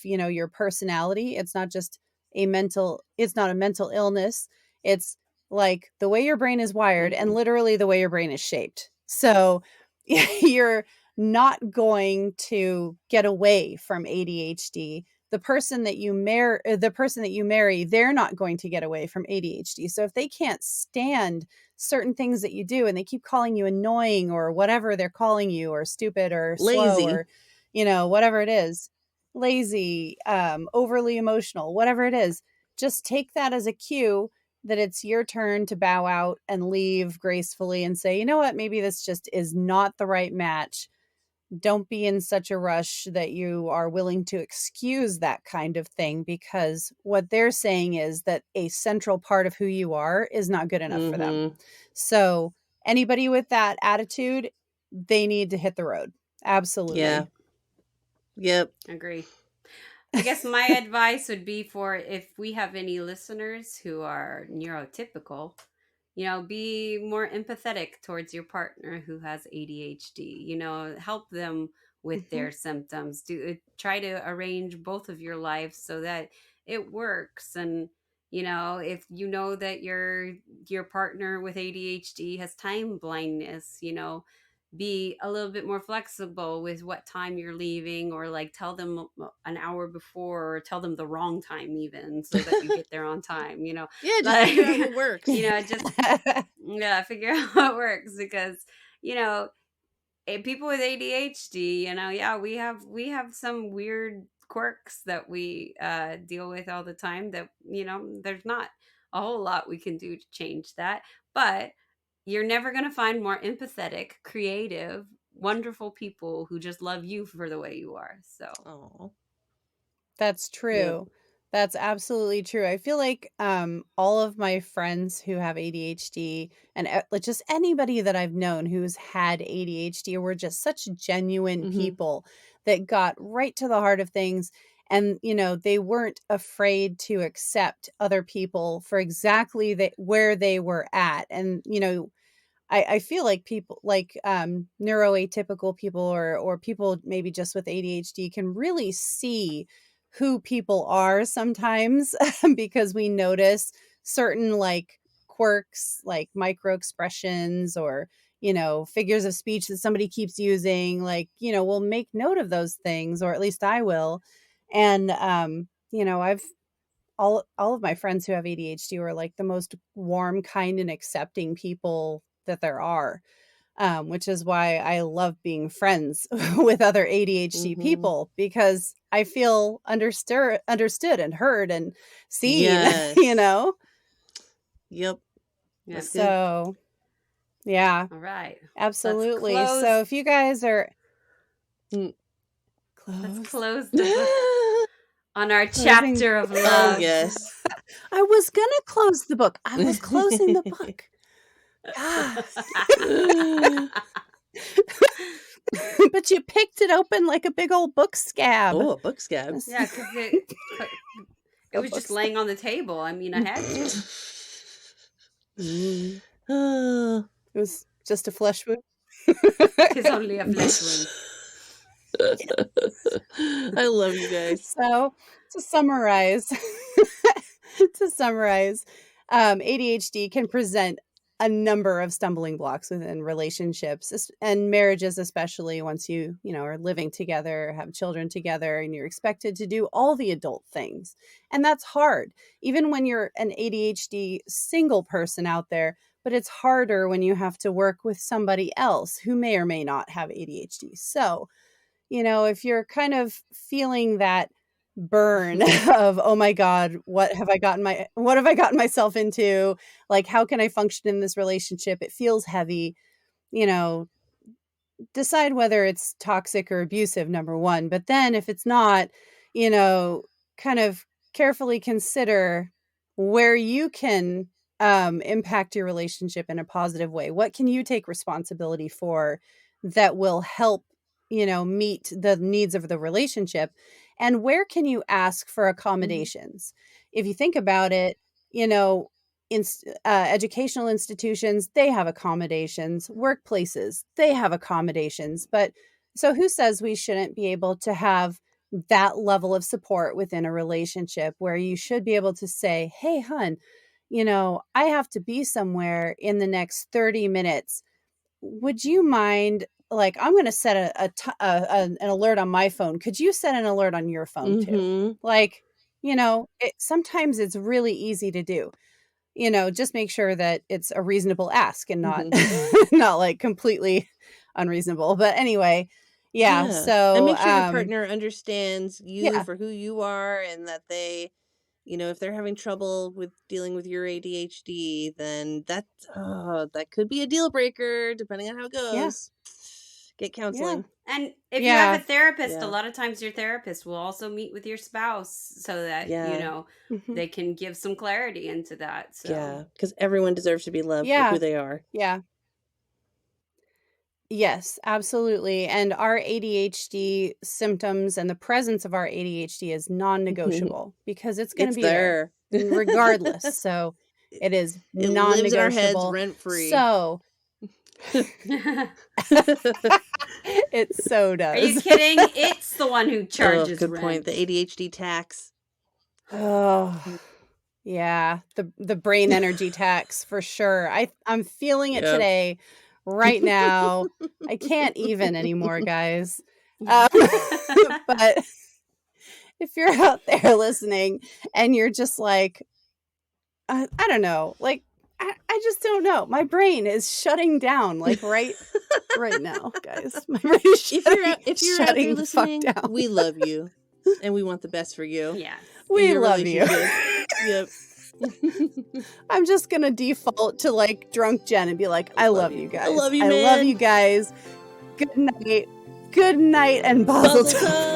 your personality. It's not just it's not a mental illness. It's like the way your brain is wired and literally the way your brain is shaped. So you're not going to get away from ADHD. The person that you marry, they're not going to get away from ADHD. So if they can't stand certain things that you do and they keep calling you annoying or whatever they're calling you, or stupid or lazy, slow, or whatever it is, lazy, overly emotional, whatever it is, just take that as a cue that it's your turn to bow out and leave gracefully and say, you know what, maybe this just is not the right match. Don't be in such a rush that you are willing to excuse that kind of thing, because what they're saying is that a central part of who you are is not good enough for them. So anybody with that attitude, they need to hit the road. Absolutely. Yeah. Yep. Agree. I guess my advice would be, for if we have any listeners who are neurotypical, be more empathetic towards your partner who has ADHD. Help them with their symptoms. Try to arrange both of your lives so that it works. And You know, if you know that your partner with ADHD has time blindness, you know, be a little bit more flexible with what time you're leaving, or like tell them an hour before, or tell them the wrong time even, so that you get there on time, you know. Yeah, just Like, figure out what works. you know, just yeah, figure out how it works, because, you know, people with ADHD, you know, yeah, we have some weird quirks that we deal with all the time, that, you know, there's not a whole lot we can do to change that. But you're never going to find more empathetic, creative, wonderful people who just love you for the way you are. So, Oh, That's yep. true. That's absolutely true. I feel like all of my friends who have ADHD, and like just anybody that I've known who's had ADHD, were just such genuine Mhm. people that got right to the heart of things. And, you know, they weren't afraid to accept other people for exactly where they were at. And, you know, I feel like people like neuroatypical people, or people maybe just with ADHD, can really see who people are sometimes because we notice certain like quirks, like micro expressions, or, you know, figures of speech that somebody keeps using. Like, you know, we'll make note of those things, or at least I will. And you know, I've all of my friends who have ADHD are like the most warm, kind, and accepting people that there are, which is why I love being friends with other ADHD Mhm. people, because I feel understood and heard and seen, Yes. you know? Yep. yeah. That's good. So, yeah, All right. absolutely. close- So if you guys are Mm. Let's close, close the book on our Closing- chapter of Oh, love. yes. I was gonna close the book. I was closing the book. But you picked it open like a big old book scab. Oh, a book scab. Yeah, because it A was book just laying on the table. I mean, I had to. Oh. It was just a flesh wound. It's only a flesh wound. I love you guys. So to summarize, ADHD can present a number of stumbling blocks within relationships and marriages, especially once you know, are living together, have children together, and you're expected to do all the adult things. And that's hard, even when you're an ADHD single person out there. But it's harder when you have to work with somebody else who may or may not have ADHD. So, you know, if you're kind of feeling that burn of, oh my God, what have I gotten myself into? Like, how can I function in this relationship? It feels heavy, you know, decide whether it's toxic or abusive, number one. But then if it's not, you know, kind of carefully consider where you can impact your relationship in a positive way. What can you take responsibility for that will help, you know, meet the needs of the relationship? And where can you ask for accommodations? If you think about it, you know, educational institutions, they have accommodations. Workplaces, they have accommodations. But so who says we shouldn't be able to have that level of support within a relationship, where you should be able to say, hey, hun, you know, I have to be somewhere in the next 30 minutes. Would you mind, like, I'm going to set an alert on my phone. Could you set an alert on your phone too? Like, you know, sometimes it's really easy to do. You know, just make sure that it's a reasonable ask and not not like completely unreasonable. But anyway, yeah. So and make sure your partner understands you yeah. for who you are, and that they, you know, if they're having trouble with dealing with your ADHD, then that could be a deal breaker, depending on how it goes. Get counseling. And if you Yeah. have a therapist, Yeah. a lot of times your therapist will also meet with your spouse so that, you Yeah. know, they can give some clarity into that. So Yeah, because everyone deserves to be loved for Yeah. who they are. Yeah. Yes, absolutely. And our ADHD symptoms and the presence of our ADHD is non-negotiable because it's going to It's be there regardless. So it is It lives in our heads non-negotiable. rent-free. So it so does. Are you kidding? It's the one who charges good rent. point. The ADHD tax. Oh, Yeah, the brain energy tax for sure. I'm feeling it Yep. today, right now. I can't even anymore, guys. But if you're out there listening and you're just like, I don't know, like I just don't know. My brain is shutting down, like right now, guys. My brain is If you're out there shutting the fuck listening, down. we love you, and we want the best for you. Yes. We your love you. relationship. Yep. I'm just gonna default to like drunk Jen and be like, I love you guys. I love you, I man. love you guys. Good night. Good night and Basil Puzzle time.